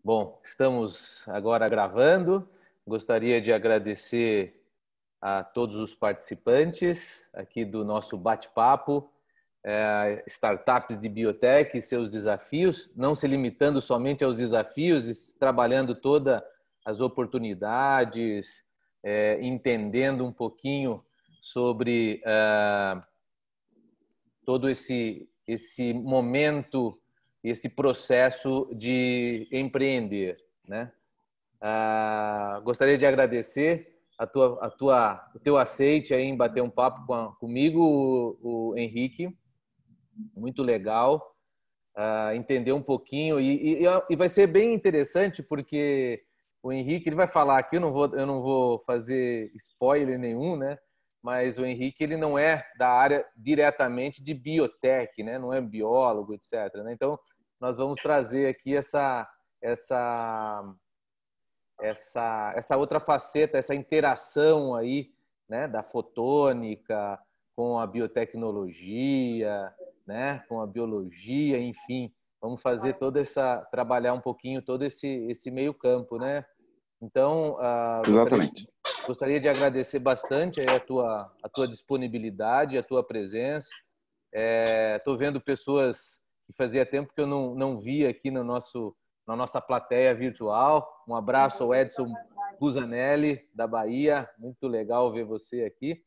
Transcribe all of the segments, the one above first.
Bom, estamos agora gravando. Gostaria de agradecer a todos os participantes aqui do nosso bate-papo, startups de biotech e seus desafios, não se limitando somente aos desafios, trabalhando todas as oportunidades, entendendo um pouquinho sobre todo esse momento, esse processo de empreender, né? Gostaria de agradecer o teu aceite aí em bater um papo comigo, o Henrique. Muito legal entender um pouquinho e vai ser bem interessante porque o Henrique ele vai falar aqui, eu não vou fazer spoiler nenhum, né? Mas o Henrique ele não é da área diretamente de biotech, né? Não é biólogo, etc. Né? Então nós vamos trazer aqui essa outra faceta, essa interação aí, né, da fotônica com a biotecnologia, né, com a biologia, enfim, vamos fazer trabalhar um pouquinho todo esse meio campo, né? Então, Exatamente. Gostaria de agradecer bastante aí a tua disponibilidade, a tua presença. Estou vendo pessoas que fazia tempo que eu não via aqui na nossa plateia virtual. Um abraço ao Edson Busanelli, da Bahia. Muito legal ver você aqui.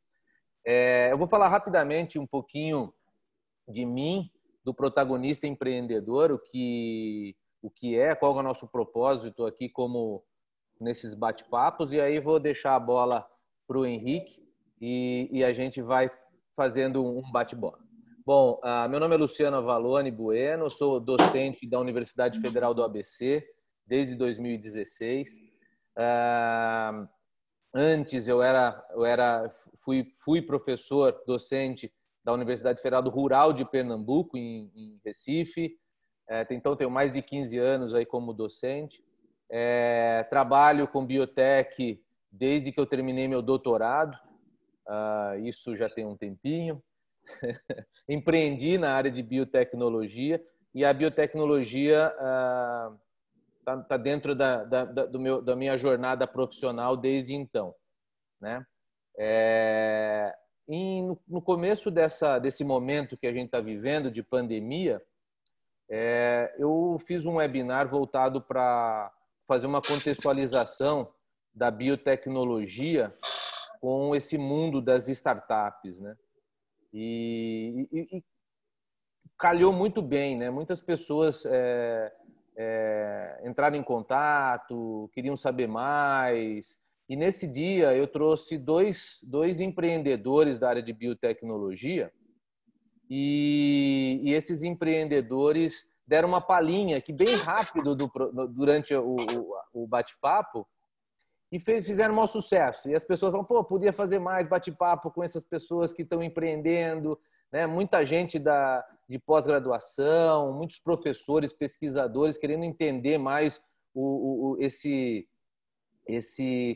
Eu vou falar rapidamente um pouquinho de mim, do protagonista empreendedor, qual é o nosso propósito aqui nesses bate-papos, e aí vou deixar a bola para o Henrique e a gente vai fazendo um bate-bola. Bom, meu nome é Luciano Avalone Bueno, sou docente da Universidade Federal do ABC desde 2016. Antes fui professor docente da Universidade Federal Rural de Pernambuco, em Recife. Então, tenho mais de 15 anos aí como docente. Trabalho com biotech desde que eu terminei meu doutorado. Isso já tem um tempinho. Empreendi na área de biotecnologia e a biotecnologia está dentro da minha jornada profissional desde então, né? No começo desse momento que a gente está vivendo de pandemia, eu fiz um webinar voltado para fazer uma contextualização da biotecnologia com esse mundo das startups, né? E calhou muito bem, né? Muitas pessoas entraram em contato, queriam saber mais. E nesse dia eu trouxe dois empreendedores da área de biotecnologia e esses empreendedores deram uma palhinha que bem rápido durante o bate-papo e fizeram um maior sucesso. E as pessoas falam, pô, podia fazer mais bate-papo com essas pessoas que estão empreendendo, né? Muita gente de pós-graduação, muitos professores, pesquisadores querendo entender mais esse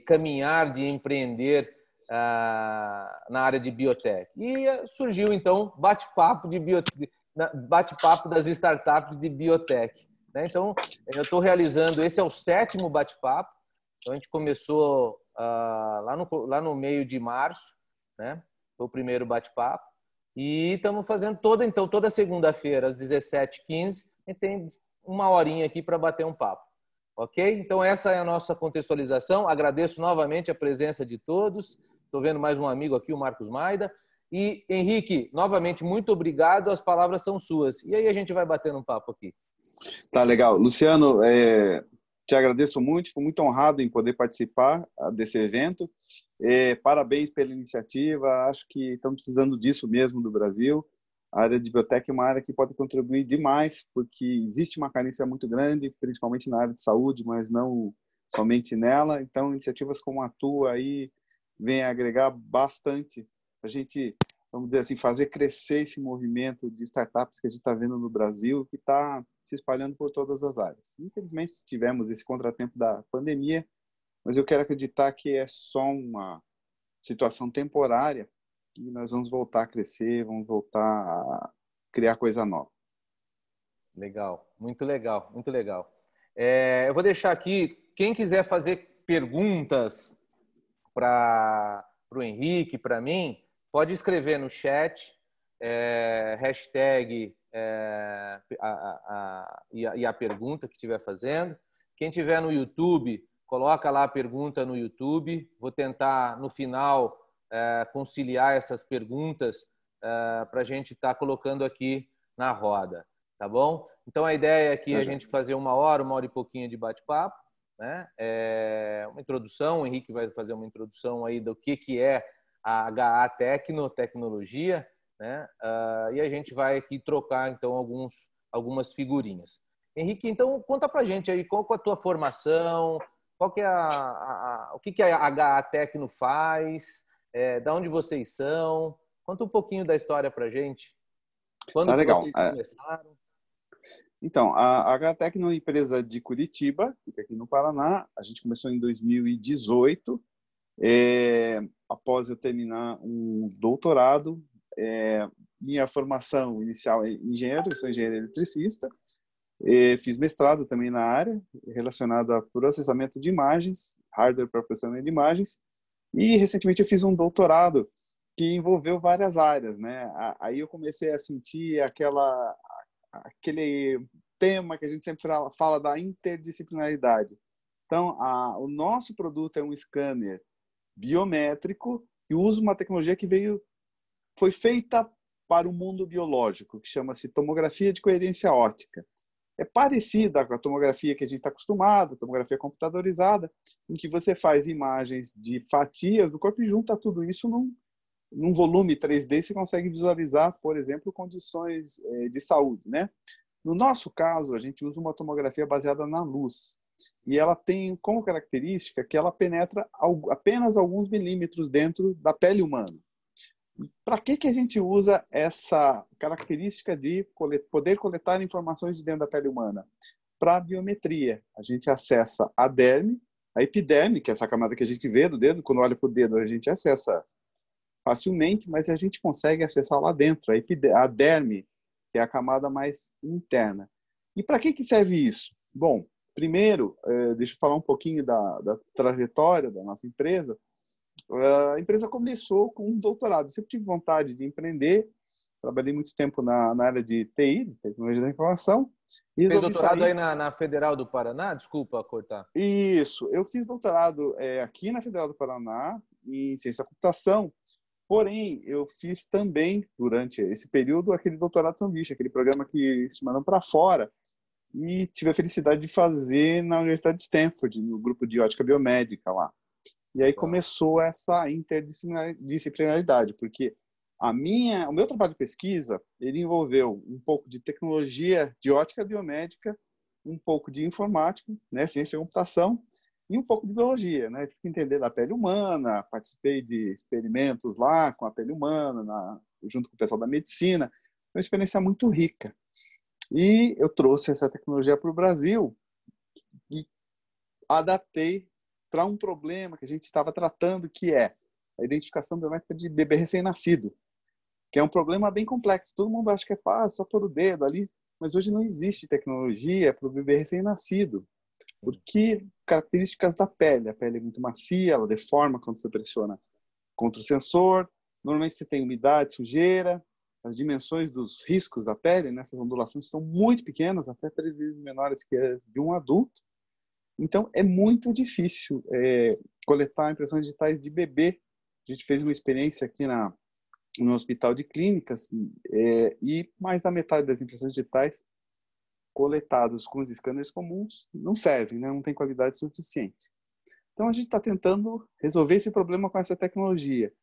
caminhar de empreender na área de biotech. E surgiu, então, bate-papo das startups de biotech. Né? Então, eu estou realizando, esse é o 7º bate-papo. Então, a gente começou lá no meio de março, né? Foi o primeiro bate-papo. E estamos fazendo toda segunda-feira, às 17h15, a gente tem uma horinha aqui para bater um papo. Ok? Então, essa é a nossa contextualização. Agradeço novamente a presença de todos. Estou vendo mais um amigo aqui, o Marcos Maida. E, Henrique, novamente, muito obrigado. As palavras são suas. E aí a gente vai batendo um papo aqui. Tá legal. Luciano, te agradeço muito. Fico muito honrado em poder participar desse evento. Parabéns pela iniciativa. Acho que estamos precisando disso mesmo do Brasil. A área de biotech é uma área que pode contribuir demais, porque existe uma carência muito grande, principalmente na área de saúde, mas não somente nela. Então, iniciativas como a tua aí vêm agregar bastante a gente, vamos dizer assim, fazer crescer esse movimento de startups que a gente está vendo no Brasil, que está se espalhando por todas as áreas. Infelizmente, tivemos esse contratempo da pandemia, mas eu quero acreditar que é só uma situação temporária e nós vamos voltar a crescer, vamos voltar a criar coisa nova. Legal, muito legal, muito legal. Eu vou deixar aqui, quem quiser fazer perguntas para o Henrique, para mim, pode escrever no chat, hashtag e a pergunta que estiver fazendo. Quem estiver no YouTube, coloca lá a pergunta no YouTube. Vou tentar, no final, conciliar essas perguntas para a gente estar colocando aqui na roda, tá bom? Então, a ideia é que a gente fazer uma hora e pouquinho de bate-papo, né? Uma introdução, o Henrique vai fazer uma introdução aí do que é a HA Tecnologia, né? E a gente vai aqui trocar, então, algumas figurinhas. Henrique, então, conta pra gente aí, qual é a tua formação, qual que é o que a HA Tecno faz, da onde vocês são? Conta um pouquinho da história pra gente. Quando que legal. vocês começaram? Então, a HTEC é uma empresa de Curitiba, fica aqui no Paraná. A gente começou em 2018, após eu terminar um doutorado. Minha formação inicial é engenheiro, eu sou engenheiro eletricista. Fiz mestrado também na área, relacionado a processamento de imagens, hardware para processamento de imagens. E, recentemente, eu fiz um doutorado que envolveu várias áreas, né? Aí eu comecei a sentir aquele tema que a gente sempre fala da interdisciplinaridade. Então, o nosso produto é um scanner biométrico e usa uma tecnologia que foi feita para o mundo biológico, que chama-se tomografia de coerência óptica. É parecida com a tomografia que a gente está acostumado, tomografia computadorizada, em que você faz imagens de fatias do corpo e junta tudo isso num volume 3D, você consegue visualizar, por exemplo, condições de saúde, né? No nosso caso, a gente usa uma tomografia baseada na luz. E ela tem como característica que ela penetra apenas alguns milímetros dentro da pele humana. Para que a gente usa essa característica de poder coletar informações de dentro da pele humana? Para a biometria. A gente acessa a derme, a epiderme, que é essa camada que a gente vê do dedo. Quando olha para o dedo, a gente acessa facilmente, mas a gente consegue acessar lá dentro, a derme, que é a camada mais interna. E para que serve isso? Bom, primeiro, deixa eu falar um pouquinho da trajetória da nossa empresa. A empresa começou com um doutorado. Eu sempre tive vontade de empreender. Trabalhei muito tempo na área de TI, Tecnologia da Informação. Fez doutorado aí na Federal do Paraná? Desculpa cortar. Isso. Eu fiz doutorado aqui na Federal do Paraná, em Ciência da Computação. Porém, eu fiz também, durante esse período, aquele doutorado sanduíche, aquele programa que se mandam para fora. E tive a felicidade de fazer na Universidade de Stanford, no grupo de ótica biomédica lá. E aí começou essa interdisciplinaridade, porque o meu trabalho de pesquisa, ele envolveu um pouco de tecnologia de ótica biomédica, um pouco de informática, né, ciência da computação, e um pouco de biologia, né? Tive que entender da pele humana, participei de experimentos lá com a pele humana, junto com o pessoal da medicina. Foi uma experiência muito rica. E eu trouxe essa tecnologia para o Brasil e adaptei para um problema que a gente estava tratando, que é a identificação biométrica de bebê recém-nascido, que é um problema bem complexo. Todo mundo acha que é fácil, só pôr o dedo ali, mas hoje não existe tecnologia para o bebê recém-nascido, porque características da pele, a pele é muito macia, ela deforma quando você pressiona contra o sensor, normalmente você tem umidade, sujeira, as dimensões dos riscos da pele, né, essas ondulações são muito pequenas, até 3 vezes menores que as de um adulto. Então, é muito difícil coletar impressões digitais de bebê. A gente fez uma experiência aqui no Hospital de Clínicas e mais da metade das impressões digitais coletadas com os scanners comuns não servem, né? Não tem qualidade suficiente. Então, a gente está tentando resolver esse problema com essa tecnologia.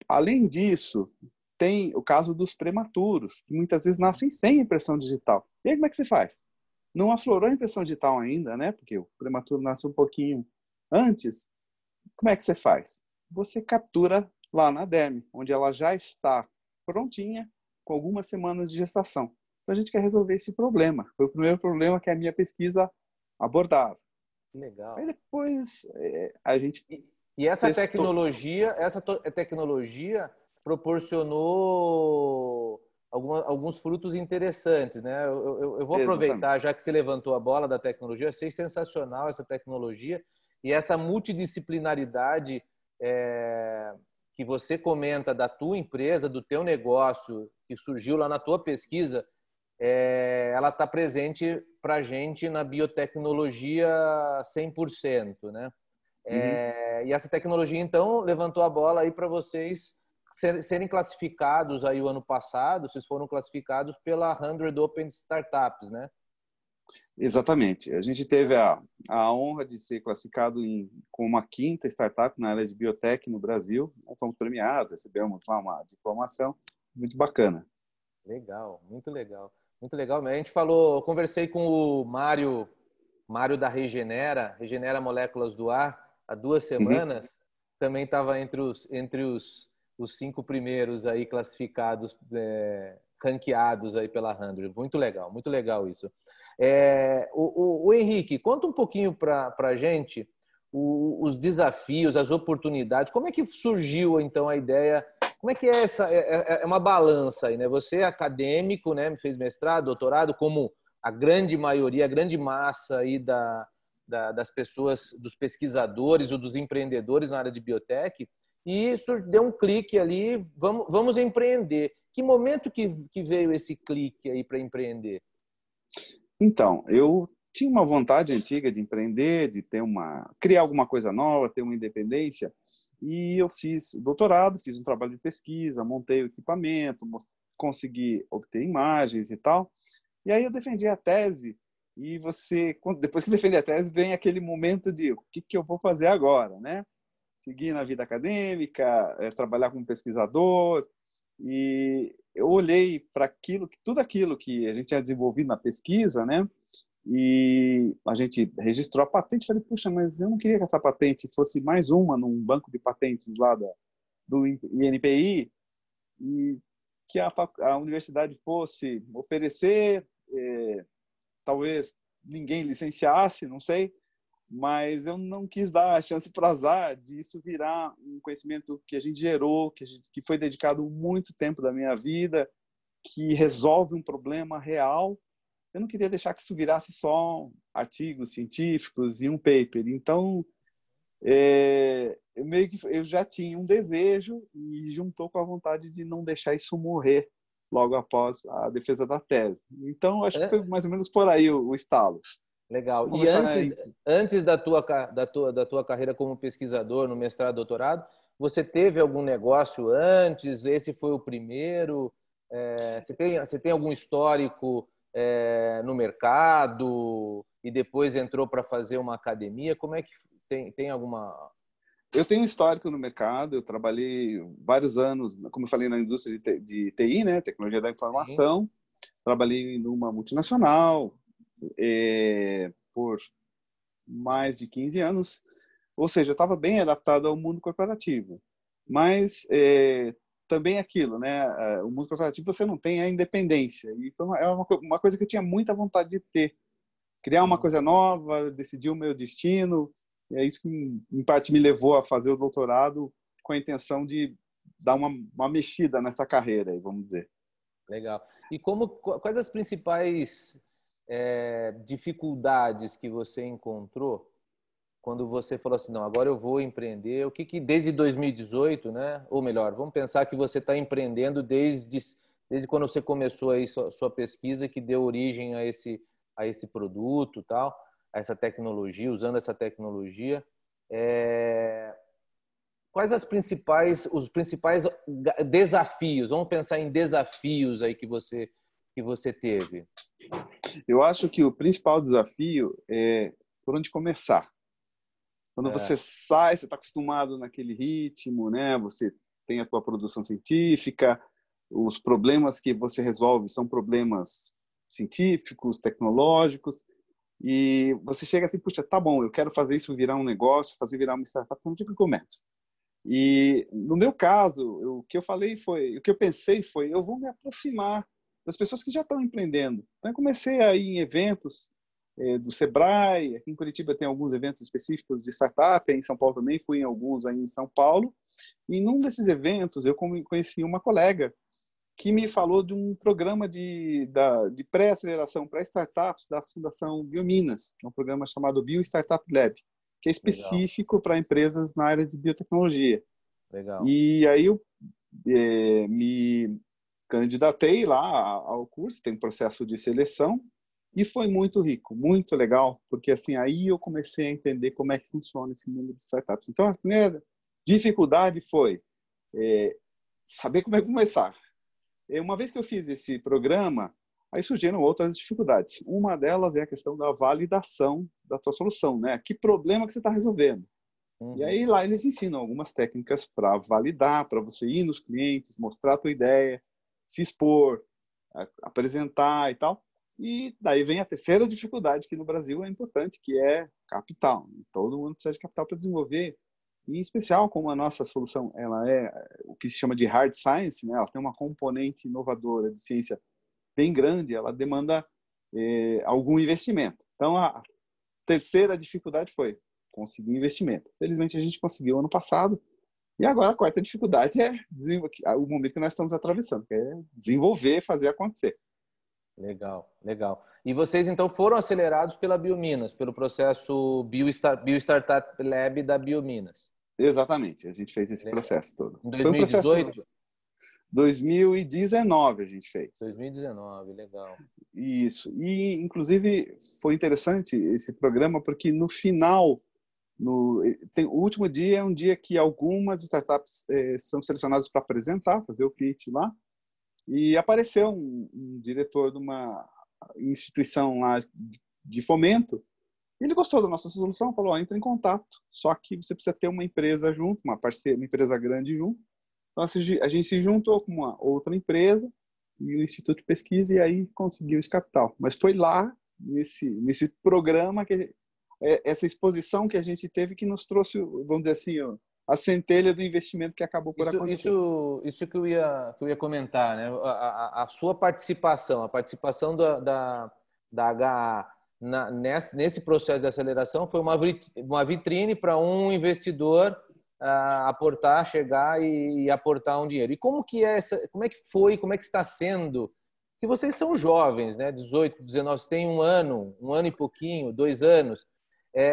Além disso, tem o caso dos prematuros, que muitas vezes nascem sem impressão digital. E aí, como é que você faz? Não aflorou a impressão digital ainda, né? Porque o prematuro nasce um pouquinho antes. Como é que você faz? Você captura lá na derme, onde ela já está prontinha, com algumas semanas de gestação. Então, a gente quer resolver esse problema. Foi o primeiro problema que a minha pesquisa abordava. Legal. Aí depois a gente E essa tecnologia proporcionou alguns frutos interessantes, né? Eu vou aproveitar, Exatamente. já que você levantou a bola da tecnologia, eu achei sensacional essa tecnologia e essa multidisciplinaridade que você comenta da tua empresa, do teu negócio, que surgiu lá na tua pesquisa, ela está presente para a gente na biotecnologia 100%, né? Uhum. E essa tecnologia, então, levantou a bola aí para vocês serem classificados aí o ano passado, vocês foram classificados pela 100 Open Startups, né? Exatamente. A gente teve a honra de ser classificado como a quinta startup na área de biotech no Brasil. Nós fomos premiados, recebemos lá uma diplomação muito bacana. Legal, muito legal. Muito legal. A gente falou, eu conversei com o Mário da Regenera Moléculas do Ar, há 2 semanas. Também estava entre os 5 primeiros aí classificados, ranqueados aí pela 100. Muito legal isso. O Henrique, conta um pouquinho para a gente os desafios, as oportunidades. Como é que surgiu então a ideia? Como é que é essa? É uma balança aí, né? Você é acadêmico, né? Fez mestrado, doutorado, como a grande maioria, a grande massa aí das pessoas, dos pesquisadores ou dos empreendedores na área de biotech, e isso deu um clique ali, vamos empreender. Que momento que veio esse clique aí para empreender? Então, eu tinha uma vontade antiga de empreender, de criar alguma coisa nova, ter uma independência, e eu fiz doutorado, fiz um trabalho de pesquisa, montei o equipamento, consegui obter imagens e tal. E aí eu defendi a tese, e depois que defende a tese, vem aquele momento de o que eu vou fazer agora, né? Seguir na vida acadêmica, trabalhar como pesquisador, e eu olhei para tudo aquilo que a gente tinha desenvolvido na pesquisa, né? E a gente registrou a patente. Falei, puxa, mas eu não queria que essa patente fosse mais uma num banco de patentes lá do INPI, e que a universidade fosse oferecer, talvez ninguém licenciasse, não sei, mas eu não quis dar a chance para o azar de isso virar um conhecimento que a gente gerou, que foi dedicado muito tempo da minha vida, que resolve um problema real. Eu não queria deixar que isso virasse só artigos científicos e um paper. Então, eu já tinha um desejo e juntou com a vontade de não deixar isso morrer logo após a defesa da tese. Então, acho que foi mais ou menos por aí o estalo. Legal. Vamos E conversar antes da tua carreira como pesquisador no mestrado, doutorado, você teve algum negócio antes? Esse foi o primeiro? Você tem algum histórico no mercado e depois entrou para fazer uma academia? Como é que tem alguma? Eu tenho um histórico no mercado, eu trabalhei vários anos, como eu falei, na indústria de TI, né, tecnologia da Sim. informação. Trabalhei numa multinacional por mais de 15 anos, ou seja, eu estava bem adaptado ao mundo corporativo. Mas também aquilo, né, o mundo corporativo você não tem a independência, e é uma coisa que eu tinha muita vontade de ter. Criar uma coisa nova, decidir o meu destino. E é isso que, em parte, me levou a fazer o doutorado com a intenção de dar uma mexida nessa carreira, vamos dizer. Legal. E quais as principais dificuldades que você encontrou quando você falou assim, não, agora eu vou empreender? O que desde 2018, né? Ou melhor, vamos pensar que você está empreendendo desde quando você começou aí sua pesquisa que deu origem a esse produto, tal, a essa tecnologia, usando essa tecnologia. Quais os principais desafios? Vamos pensar em desafios aí que você teve. Eu acho que o principal desafio é por onde começar. Quando você sai, você está acostumado naquele ritmo, né? Você tem a tua produção científica, os problemas que você resolve são problemas científicos, tecnológicos, e você chega assim, puxa, tá bom, eu quero fazer isso virar um negócio, fazer virar uma startup, onde que eu começo? E no meu caso, o que eu pensei foi, eu vou me aproximar das pessoas que já estão empreendendo. Então, eu comecei a ir em eventos do Sebrae, aqui em Curitiba tem alguns eventos específicos de startup, em São Paulo também, fui em alguns aí em São Paulo, e num desses eventos eu conheci uma colega que me falou de um programa de pré-aceleração para startups da Fundação Biominas, que é um programa chamado Bio Startup Lab, que é Legal, específico para empresas na área de biotecnologia. legal. E aí eu me candidatei lá ao curso, tem um processo de seleção, e foi muito rico, muito legal, porque assim aí eu comecei a entender como é que funciona esse mundo de startups. Então, a primeira dificuldade foi saber como é que começar. Uma vez que eu fiz esse programa, aí surgiram outras dificuldades. Uma delas é a questão da validação da tua solução, né? Que problema que você está resolvendo? E Uhum. aí lá eles ensinam algumas técnicas para validar, para você ir nos clientes, mostrar a tua ideia, se expor, apresentar e tal. E daí vem a terceira dificuldade que no Brasil é importante, que é capital. Todo mundo precisa de capital para desenvolver. E, em especial, como a nossa solução ela é o que se chama de hard science, né? Ela tem uma componente inovadora de ciência bem grande, ela demanda algum investimento. Então, a terceira dificuldade foi conseguir investimento. Felizmente, a gente conseguiu ano passado. E agora a quarta dificuldade é o momento que nós estamos atravessando, que é desenvolver, fazer acontecer. Legal, legal. E vocês, então, foram acelerados pela Biominas, pelo processo Bio Startup Lab da Biominas. Exatamente, a gente fez esse Legal. processo todo. Em Foi um processo 2018? 2019 a gente fez. 2019, legal. Isso. E, inclusive, foi interessante esse programa, porque no final, o último dia é um dia que algumas startups são selecionadas para apresentar, fazer o pitch lá, e apareceu um diretor de uma instituição lá de fomento. Ele gostou da nossa solução, falou: entra em contato, só que você precisa ter uma empresa junto, uma parceira, uma empresa grande junto. Então, a gente se juntou com uma outra empresa e o Instituto de Pesquisa, e aí conseguiu esse capital. Mas foi lá, nesse programa, essa exposição que a gente teve, que nos trouxe, vamos dizer assim, a centelha do investimento que acabou por acontecer. Isso que eu ia comentar, né? A sua participação, a participação da HA nesse processo de aceleração foi uma vitrine para um investidor aportar, chegar e aportar um dinheiro. E como que como é que foi, como é que está sendo? Que vocês são jovens, né? 18, 19, vocês têm um ano e pouquinho, 2 anos.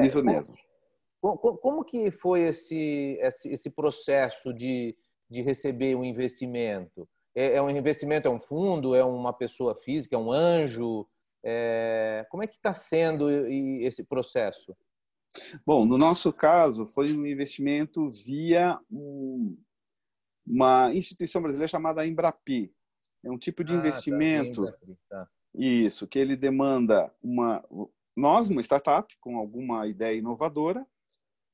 Isso mesmo. Como que foi esse processo de receber um investimento? É um investimento, é um fundo, é uma pessoa física, é um anjo? Como é que está sendo esse processo? Bom, no nosso caso, foi um investimento via uma instituição brasileira chamada Embrapi. É um tipo de Tá, investimento, tá. isso, que ele demanda nós, uma startup com alguma ideia inovadora,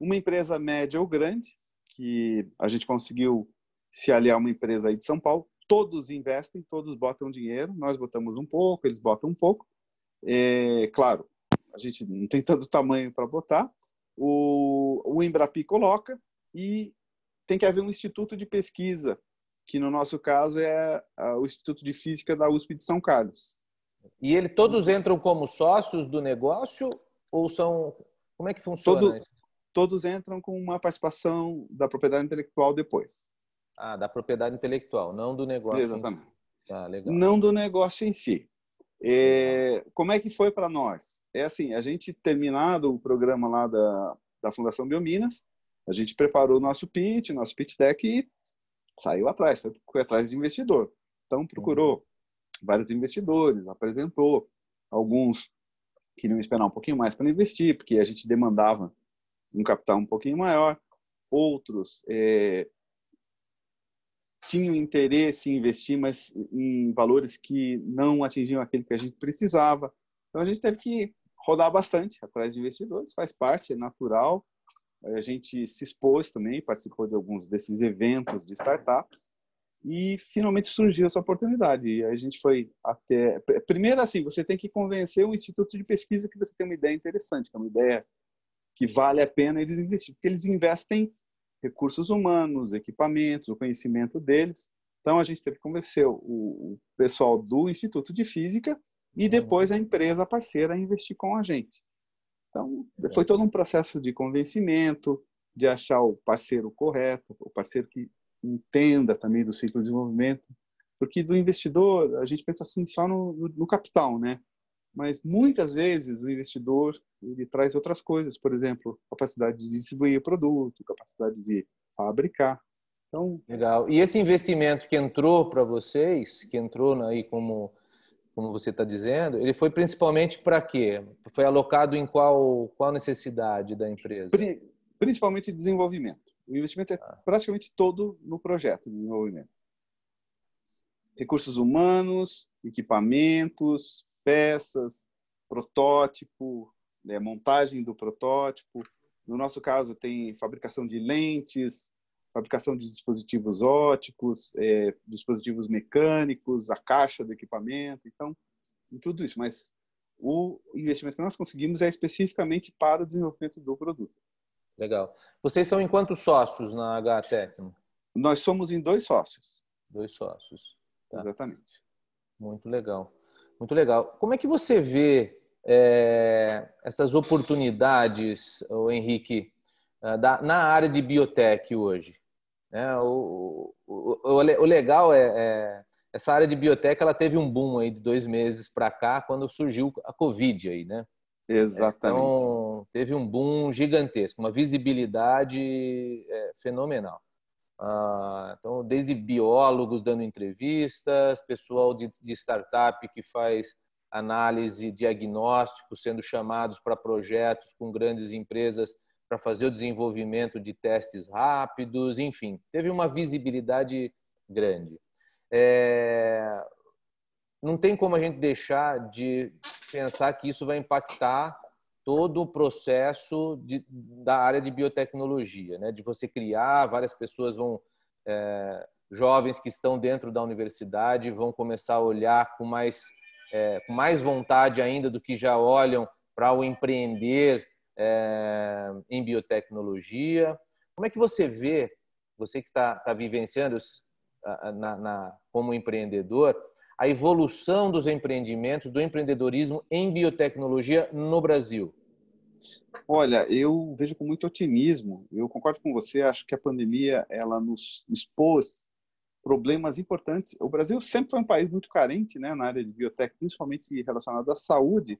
uma empresa média ou grande, que a gente conseguiu se aliar a uma empresa aí de São Paulo, todos investem, todos botam dinheiro, nós botamos um pouco, eles botam um pouco. Claro, a gente não tem tanto tamanho para botar, o Embrapi coloca, e tem que haver um instituto de pesquisa, que no nosso caso é o Instituto de Física da USP de São Carlos. E todos entram como sócios do negócio ou são... Como é que funciona isso? Todos entram com uma participação da propriedade intelectual depois. Da propriedade intelectual, não do negócio em si. Exatamente. Tá, legal. Não do negócio em si. Legal. Como é que foi para nós? É assim, a gente terminado o programa lá da Fundação Biominas, a gente preparou nosso pitch deck e saiu atrás, foi atrás de investidor. Então procurou vários investidores, apresentou, alguns queriam esperar um pouquinho mais para investir, porque a gente demandava um capital um pouquinho maior, outros tinham interesse em investir, mas em valores que não atingiam aquele que a gente precisava. Então a gente teve que rodar bastante atrás de investidores, faz parte, é natural. A gente se expôs também, participou de alguns desses eventos de startups e finalmente surgiu essa oportunidade. E a gente foi até... Primeiro, assim, você tem que convencer o instituto de pesquisa que você tem uma ideia interessante, que é uma ideia que vale a pena eles investir, porque eles investem recursos humanos, equipamentos, o conhecimento deles. Então, a gente teve que convencer o pessoal do Instituto de Física e depois a empresa parceira a investir com a gente. Então, foi todo um processo de convencimento, de achar o parceiro correto, o parceiro que entenda também do ciclo de desenvolvimento. Porque do investidor, a gente pensa assim só no capital, né? Mas muitas vezes o investidor ele traz outras coisas, por exemplo, capacidade de distribuir o produto, capacidade de fabricar. Então, Legal. E esse investimento que entrou para vocês, que entrou aí como você está dizendo, ele foi principalmente para quê? Foi alocado em qual necessidade da empresa? principalmente desenvolvimento. O investimento é praticamente todo no projeto de desenvolvimento. Recursos humanos, equipamentos, peças, protótipo, montagem do protótipo. No nosso caso, tem fabricação de lentes, fabricação de dispositivos óticos, dispositivos mecânicos, a caixa do equipamento. Então, em tudo isso. Mas o investimento que nós conseguimos é especificamente para o desenvolvimento do produto. Legal. Vocês são em quantos sócios na H-Tecno? Nós somos em 2 sócios. 2 sócios. Tá. Exatamente. Muito legal. Muito legal. Como é que você vê essas oportunidades, Henrique, na área de biotech hoje? O legal essa área de biotech, ela teve um boom aí de 2 meses para cá, quando surgiu a Covid aí, né? Exatamente. Então, teve um boom gigantesco, uma visibilidade fenomenal. Então, desde biólogos dando entrevistas, pessoal de startup que faz análise, diagnóstico, sendo chamados para projetos com grandes empresas para fazer o desenvolvimento de testes rápidos, enfim, teve uma visibilidade grande. Não tem como a gente deixar de pensar que isso vai impactar todo o processo da área de biotecnologia, né? De você criar, várias pessoas jovens que estão dentro da universidade vão começar a olhar com mais vontade ainda do que já olham para o empreender em biotecnologia. Como é que você vê, você que está vivenciando como empreendedor, a evolução dos empreendimentos, do empreendedorismo em biotecnologia no Brasil? Olha, eu vejo com muito otimismo. Eu concordo com você, acho que a pandemia ela nos expôs problemas importantes. O Brasil sempre foi um país muito carente, né, na área de biotech, principalmente relacionado à saúde,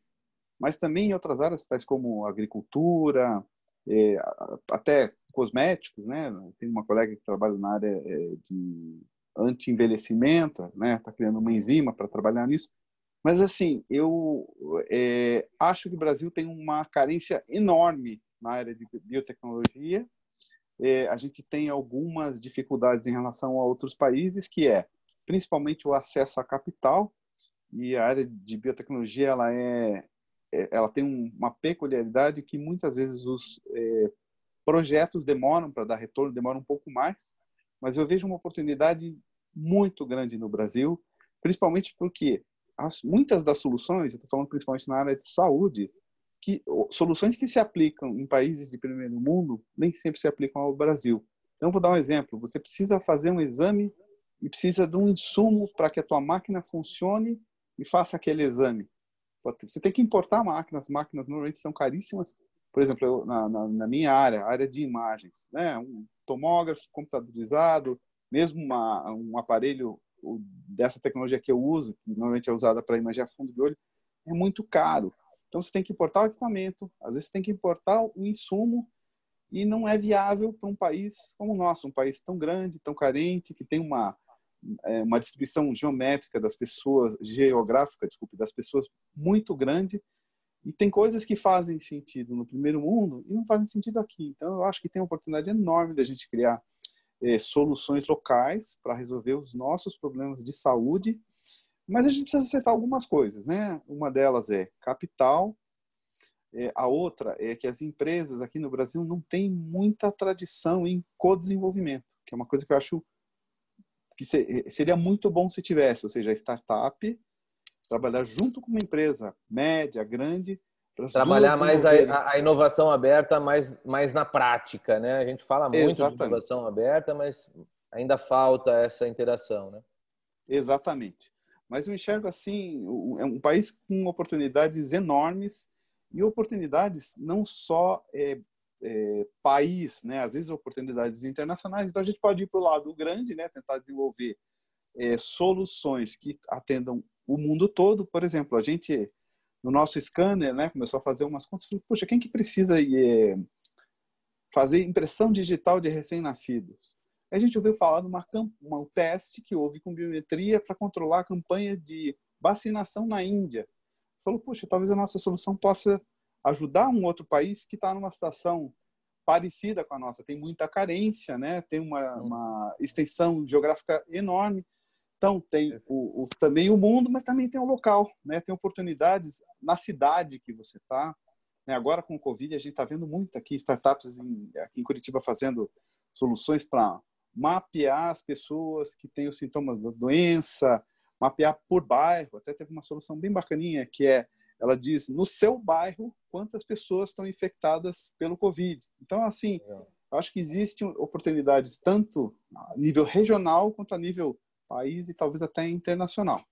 mas também em outras áreas, tais como agricultura, até cosméticos, né? Tem uma colega que trabalha na área de anti-envelhecimento, né? Está criando uma enzima para trabalhar nisso. Mas, assim, eu acho que o Brasil tem uma carência enorme na área de biotecnologia. A gente tem algumas dificuldades em relação a outros países, que principalmente o acesso a capital, e a área de biotecnologia ela tem uma peculiaridade que muitas vezes os projetos demoram para dar retorno, demoram um pouco mais, mas eu vejo uma oportunidade muito grande no Brasil, principalmente porque muitas das soluções, eu estou falando principalmente na área de saúde, soluções que se aplicam em países de primeiro mundo nem sempre se aplicam ao Brasil. Então, vou dar um exemplo. Você precisa fazer um exame e precisa de um insumo para que a tua máquina funcione e faça aquele exame. Você tem que importar máquinas. As máquinas normalmente são caríssimas. Por exemplo, na minha área, a área de imagens, né? Um tomógrafo computadorizado, mesmo um aparelho dessa tecnologia que eu uso, que normalmente é usada para imaginar fundo de olho, é muito caro. Então, você tem que importar o equipamento, às vezes você tem que importar o insumo, e não é viável para um país como o nosso, um país tão grande, tão carente, que tem uma distribuição geométrica das pessoas, geográfica, desculpe, das pessoas muito grande, e tem coisas que fazem sentido no primeiro mundo e não fazem sentido aqui. Então, eu acho que tem uma oportunidade enorme da gente criar soluções locais para resolver os nossos problemas de saúde, mas a gente precisa acertar algumas coisas, né? Uma delas é capital, a outra é que as empresas aqui no Brasil não têm muita tradição em co-desenvolvimento, que é uma coisa que eu acho que seria muito bom se tivesse, ou seja, a startup trabalhar junto com uma empresa média, grande, para as duas Trabalhar mais desenvolverem. a inovação aberta mais na prática, né? A gente fala muito de Exatamente. inovação aberta, mas ainda falta essa interação, né? Exatamente. Mas eu enxergo assim, é um país com oportunidades enormes, e oportunidades não só país, né? Às vezes oportunidades internacionais. Então a gente pode ir para o lado grande, né? Tentar desenvolver soluções que atendam o mundo todo. Por exemplo, a gente, no nosso scanner, né, começou a fazer umas contas, falou, puxa, quem que precisa fazer impressão digital de recém-nascidos? A gente ouviu falar de um teste que houve com biometria para controlar a campanha de vacinação na Índia. Falou, puxa, talvez a nossa solução possa ajudar um outro país que está numa situação parecida com a nossa. Tem muita carência, né? Tem uma extensão geográfica enorme. Então, tem também o mundo, mas também tem o local, né? Tem oportunidades na cidade que você está. Né? Agora, com o Covid, a gente está vendo muito aqui startups aqui em Curitiba fazendo soluções para mapear as pessoas que têm os sintomas da doença, mapear por bairro. Até teve uma solução bem bacaninha, que ela diz, no seu bairro, quantas pessoas estão infectadas pelo Covid. Então, assim, eu acho que existem oportunidades tanto a nível regional quanto a nível país e talvez até internacional.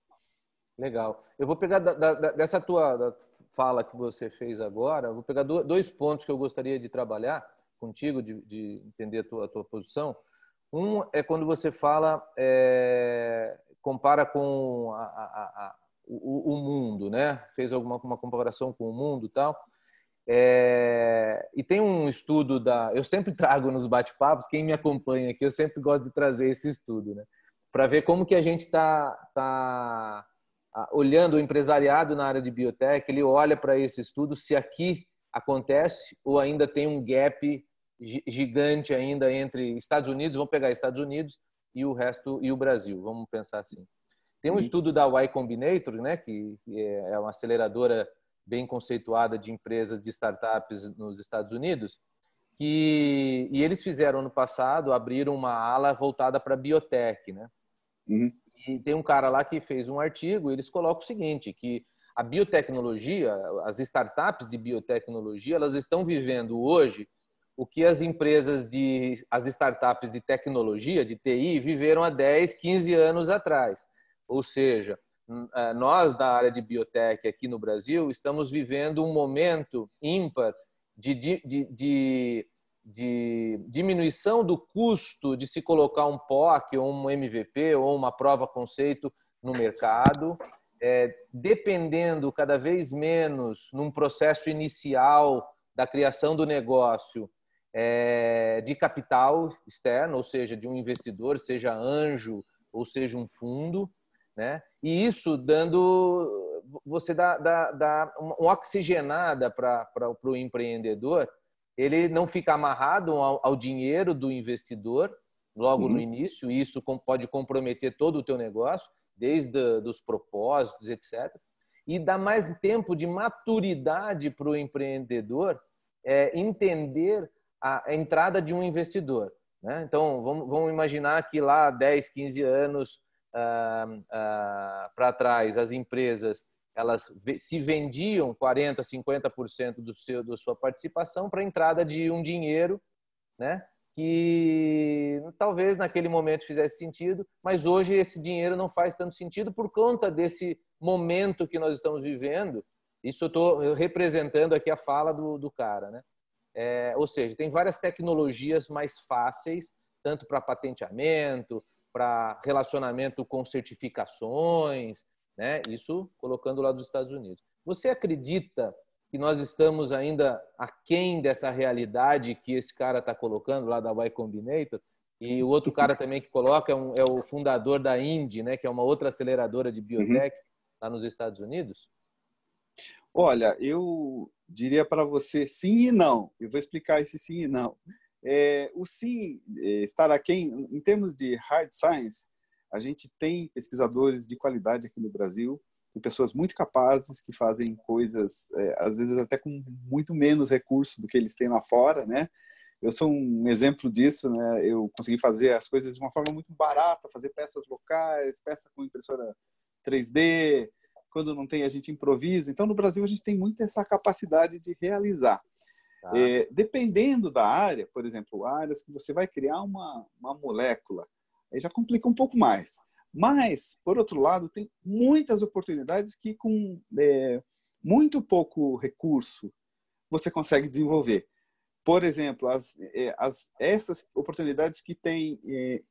Legal. Eu vou pegar dessa tua fala que você fez agora, eu vou pegar dois pontos que eu gostaria de trabalhar contigo, de entender a tua posição. Um é quando você fala, compara com o mundo, né? Fez uma comparação com o mundo e tal. E tem um estudo eu sempre trago nos bate-papos, quem me acompanha aqui, eu sempre gosto de trazer esse estudo, né? Para ver como que a gente está olhando o empresariado na área de biotech, ele olha para esse estudo, se aqui acontece ou ainda tem um gap gigante ainda entre Estados Unidos, vamos pegar Estados Unidos e o resto, e o Brasil, vamos pensar assim. Tem um estudo da Y Combinator, né, que é uma aceleradora bem conceituada de empresas de startups nos Estados Unidos, e eles fizeram ano passado, abriram uma ala voltada para biotech, né? E tem um cara lá que fez um artigo, eles colocam o seguinte, que a biotecnologia, as startups de biotecnologia, elas estão vivendo hoje o que as startups de tecnologia, de TI, viveram há 10, 15 anos atrás. Ou seja, nós da área de biotech aqui no Brasil estamos vivendo um momento ímpar de diminuição do custo de se colocar um POC ou um MVP ou uma prova conceito no mercado, dependendo cada vez menos num processo inicial da criação do negócio de capital externo, ou seja, de um investidor, seja anjo ou seja um fundo, né? E isso você dá uma oxigenada para o empreendedor, ele não fica amarrado ao dinheiro do investidor logo no início, e isso pode comprometer todo o teu negócio, desde os propósitos, etc. E dá mais tempo de maturidade para o empreendedor entender a entrada de um investidor, né? Então, vamos imaginar que lá 10, 15 anos para trás, as empresas elas se vendiam 40%, 50% da sua participação para a entrada de um dinheiro, né, que talvez naquele momento fizesse sentido, mas hoje esse dinheiro não faz tanto sentido por conta desse momento que nós estamos vivendo. Isso eu estou representando aqui a fala do cara, né? Ou seja, tem várias tecnologias mais fáceis, tanto para patenteamento, para relacionamento com certificações, né? Isso colocando lá dos Estados Unidos. Você acredita que nós estamos ainda aquém dessa realidade que esse cara está colocando lá da Y Combinator? E o outro cara também que coloca é o fundador da Indy, né? Que é uma outra aceleradora de biotech lá nos Estados Unidos? Olha, eu diria para você sim e não. Eu vou explicar esse sim e não. O sim estar aquém, em termos de hard science, a gente tem pesquisadores de qualidade aqui no Brasil, tem pessoas muito capazes que fazem coisas, às vezes até com muito menos recurso do que eles têm lá fora, né? Eu sou um exemplo disso, né? Eu consegui fazer as coisas de uma forma muito barata, fazer peças locais, peça com impressora 3D. Quando não tem, a gente improvisa. Então, no Brasil, a gente tem muito essa capacidade de realizar. Tá. Dependendo da área, por exemplo, áreas que você vai criar uma molécula, aí já complica um pouco mais. Mas, por outro lado, tem muitas oportunidades que com muito pouco recurso você consegue desenvolver. Por exemplo, essas oportunidades que têm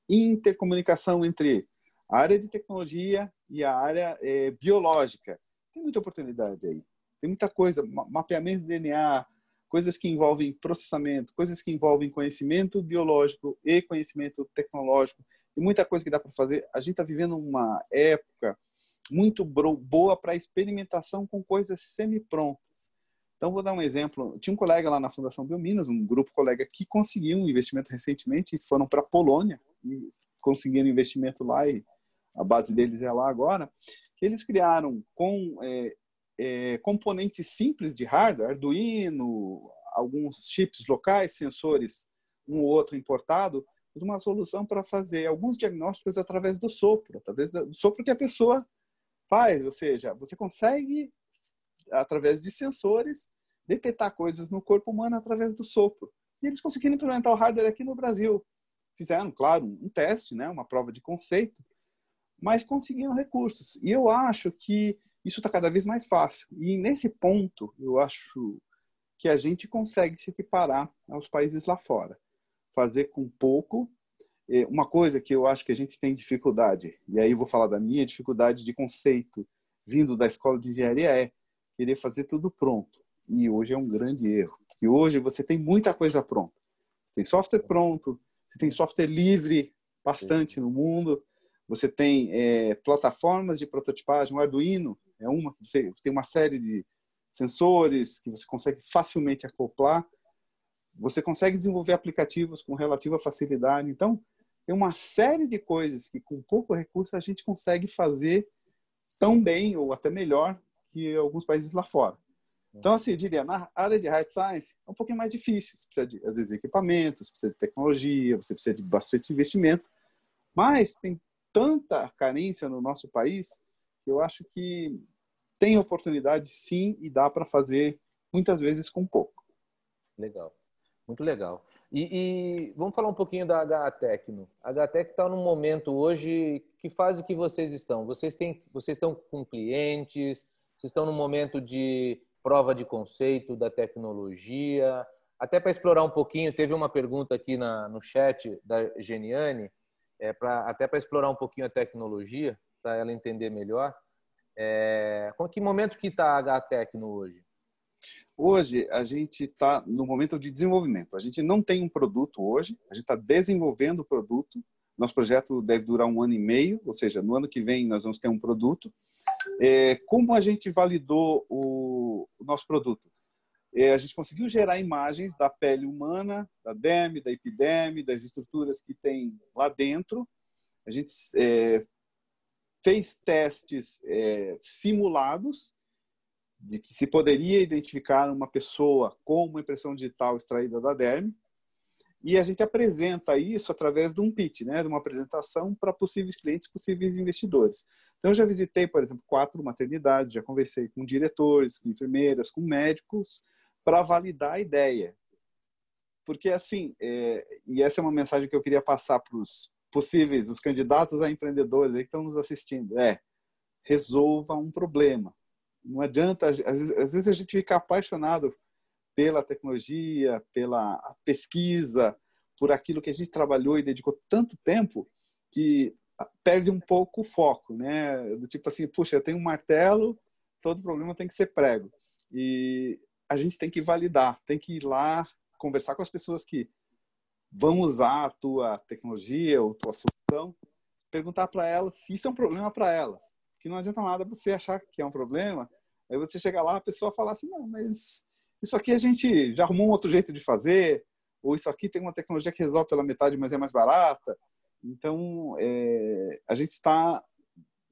intercomunicação entre A área de tecnologia e a área biológica. Tem muita oportunidade aí. Tem muita coisa, mapeamento de DNA, coisas que envolvem processamento, coisas que envolvem conhecimento biológico e conhecimento tecnológico. Tem muita coisa que dá para fazer. A gente está vivendo uma época muito boa para experimentação com coisas semi-prontas. Então, vou dar um exemplo. Tinha um colega lá na Fundação Biominas, um grupo colega que conseguiu um investimento recentemente, foram para a Polônia e conseguiram investimento lá, e a base deles é lá agora, que eles criaram com componentes simples de hardware, Arduino, alguns chips locais, sensores, um ou outro importado, uma solução para fazer alguns diagnósticos através do sopro que a pessoa faz, ou seja, você consegue, através de sensores, detectar coisas no corpo humano através do sopro. E eles conseguiram implementar o hardware aqui no Brasil. Fizeram, claro, um teste, né, uma prova de conceito, mas conseguiram recursos. E eu acho que isso está cada vez mais fácil. E nesse ponto, eu acho que a gente consegue se equiparar aos países lá fora. Fazer com pouco. Uma coisa que eu acho que a gente tem dificuldade, e aí eu vou falar da minha dificuldade de conceito vindo da escola de engenharia, é querer fazer tudo pronto. E hoje é um grande erro. E hoje você tem muita coisa pronta. Você tem software pronto, você tem software livre bastante no mundo, você tem plataformas de prototipagem, o Arduino é uma que você tem uma série de sensores que você consegue facilmente acoplar, você consegue desenvolver aplicativos com relativa facilidade. Então, tem uma série de coisas que com pouco recurso a gente consegue fazer tão bem ou até melhor que alguns países lá fora. Então, assim, eu diria, na área de hard science é um pouquinho mais difícil. Você precisa de, às vezes, equipamentos, você precisa de tecnologia, você precisa de bastante investimento, mas tem tanta carência no nosso país que eu acho que tem oportunidade sim e dá para fazer muitas vezes com pouco. Legal, muito legal. E vamos falar um pouquinho da HATecno. A HATecno está num momento hoje, que fase que vocês estão? Vocês estão com clientes? Vocês estão num momento de prova de conceito da tecnologia? Até para explorar um pouquinho, teve uma pergunta aqui no chat da Geniane, até para explorar um pouquinho a tecnologia, para ela entender melhor. Com que momento que está a HATecno hoje? Hoje, a gente está no momento de desenvolvimento. A gente não tem um produto hoje, a gente está desenvolvendo o produto. Nosso projeto deve durar 1 ano e meio, ou seja, no ano que vem nós vamos ter um produto. Como a gente validou o nosso produto? A gente conseguiu gerar imagens da pele humana, da derme, da epiderme, das estruturas que tem lá dentro. A gente fez testes simulados de que se poderia identificar uma pessoa com uma impressão digital extraída da derme, e a gente apresenta isso através de um pitch, né, de uma apresentação para possíveis clientes, possíveis investidores. Então, eu já visitei, por exemplo, 4 maternidades, já conversei com diretores, com enfermeiras, com médicos, para validar a ideia. Porque, assim, e essa é uma mensagem que eu queria passar para os possíveis, os candidatos a empreendedores aí que estão nos assistindo, resolva um problema. Não adianta, às vezes a gente fica apaixonado pela tecnologia, pela pesquisa, por aquilo que a gente trabalhou e dedicou tanto tempo que perde um pouco o foco, né? Do tipo assim, puxa, eu tenho um martelo, todo problema tem que ser prego. E a gente tem que validar, tem que ir lá conversar com as pessoas que vão usar a tua tecnologia ou tua solução, perguntar para elas se isso é um problema para elas. Que não adianta nada você achar que é um problema, aí você chega lá, a pessoa fala assim, não, mas isso aqui a gente já arrumou um outro jeito de fazer, ou isso aqui tem uma tecnologia que resolve pela metade, mas é mais barata. Então, a gente está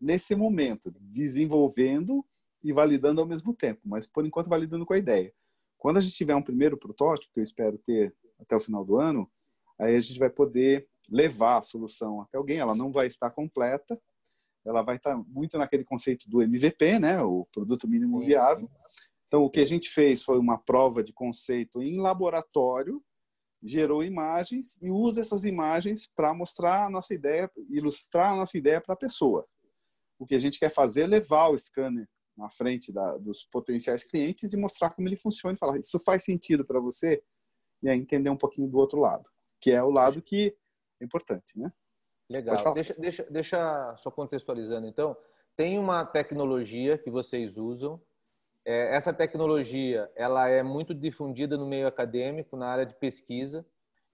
nesse momento, desenvolvendo e validando ao mesmo tempo, mas por enquanto validando com a ideia. Quando a gente tiver um primeiro protótipo, que eu espero ter até o final do ano, aí a gente vai poder levar a solução até alguém, ela não vai estar completa, ela vai estar muito naquele conceito do MVP, né, o produto mínimo viável. Então, o que a gente fez foi uma prova de conceito em laboratório, gerou imagens e usa essas imagens para mostrar a nossa ideia, ilustrar a nossa ideia para a pessoa. O que a gente quer fazer é levar o scanner na frente dos potenciais clientes e mostrar como ele funciona e falar, isso faz sentido para você? E aí entender um pouquinho do outro lado, que é o lado que é importante, né? Pode Legal. falar. Deixa só contextualizando. Então, tem uma tecnologia que vocês usam. Essa tecnologia, ela é muito difundida no meio acadêmico, na área de pesquisa,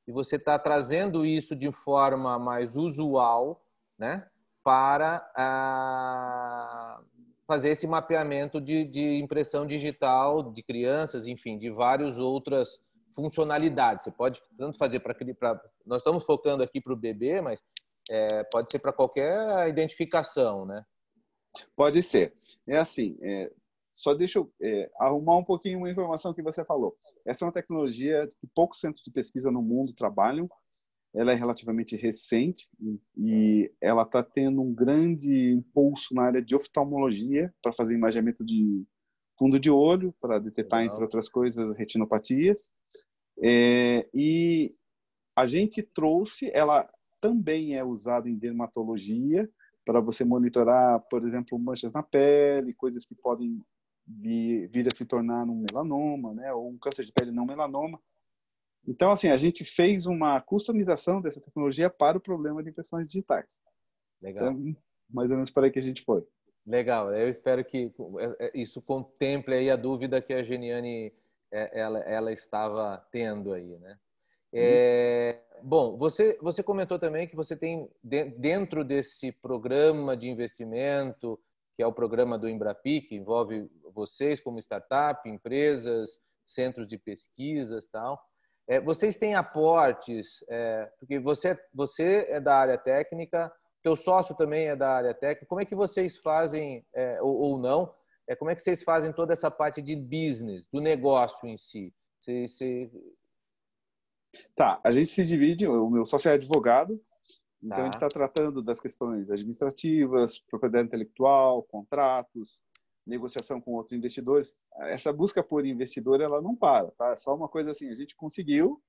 e você está trazendo isso de forma mais usual, né, para fazer esse mapeamento de impressão digital de crianças, enfim, de várias outras funcionalidades. Você pode tanto fazer para... Nós estamos focando aqui para o bebê, mas pode ser para qualquer identificação, né? Pode ser. É assim, só deixa eu arrumar um pouquinho uma informação que você falou. Essa é uma tecnologia que poucos centros de pesquisa no mundo trabalham. Ela é relativamente recente e ela está tendo um grande impulso na área de oftalmologia para fazer imageamento de fundo de olho, para detectar, Legal. entre outras coisas, retinopatias. E a gente trouxe, ela também é usada em dermatologia, para você monitorar, por exemplo, manchas na pele, coisas que podem vir a se tornar um melanoma, né, ou um câncer de pele não melanoma. Então, assim, a gente fez uma customização dessa tecnologia para o problema de impressões digitais. Legal. Então, mais ou menos para aí que a gente foi. Legal. Eu espero que isso contemple aí a dúvida que a Geniane ela estava tendo aí, né? Bom, você comentou também que você tem dentro desse programa de investimento, que é o programa do Embrapi, que envolve vocês como startup, empresas, centros de pesquisas, tal. Vocês têm aportes, porque você é da área técnica, teu sócio também é da área técnica. Como é que vocês fazem, ou não? Como é que vocês fazem toda essa parte de business, do negócio em si? Tá, a gente se divide, o meu sócio é advogado, então a gente Tá. está tratando das questões administrativas, propriedade intelectual, contratos, negociação com outros investidores. Essa busca por investidor, ela não para, tá? É só uma coisa assim, a gente conseguiu,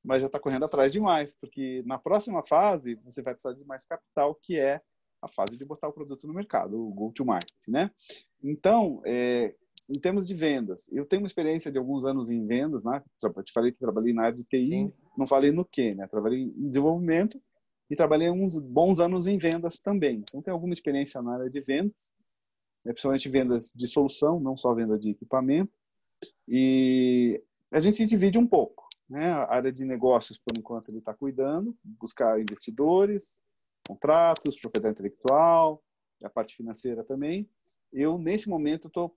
mas já está correndo atrás demais, porque na próxima fase você vai precisar de mais capital, que é a fase de botar o produto no mercado, o go-to-market, né? Então, em termos de vendas, eu tenho uma experiência de alguns anos em vendas, né? Eu te falei que trabalhei na área de TI, Sim. não falei no quê, né? Trabalhei em desenvolvimento e trabalhei uns bons anos em vendas também. Então, tenho alguma experiência na área de vendas, principalmente vendas de solução, não só venda de equipamento. E a gente se divide um pouco, né? A área de negócios, por enquanto, ele está cuidando, buscar investidores, contratos, propriedade intelectual, a parte financeira também. Eu, nesse momento, estou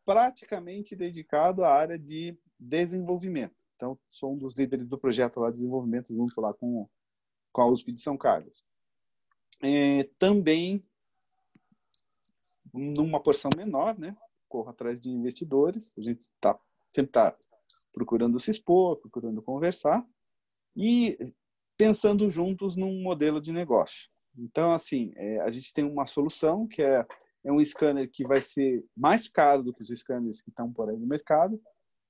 praticamente dedicado à área de desenvolvimento. Então, sou um dos líderes do projeto lá de desenvolvimento, junto lá com a USP de São Carlos. Também, numa porção menor, né? Corro atrás de investidores. A gente sempre está procurando se expor, procurando conversar e pensando juntos num modelo de negócio. Então, assim, a gente tem uma solução que é um scanner que vai ser mais caro do que os scanners que estão por aí no mercado.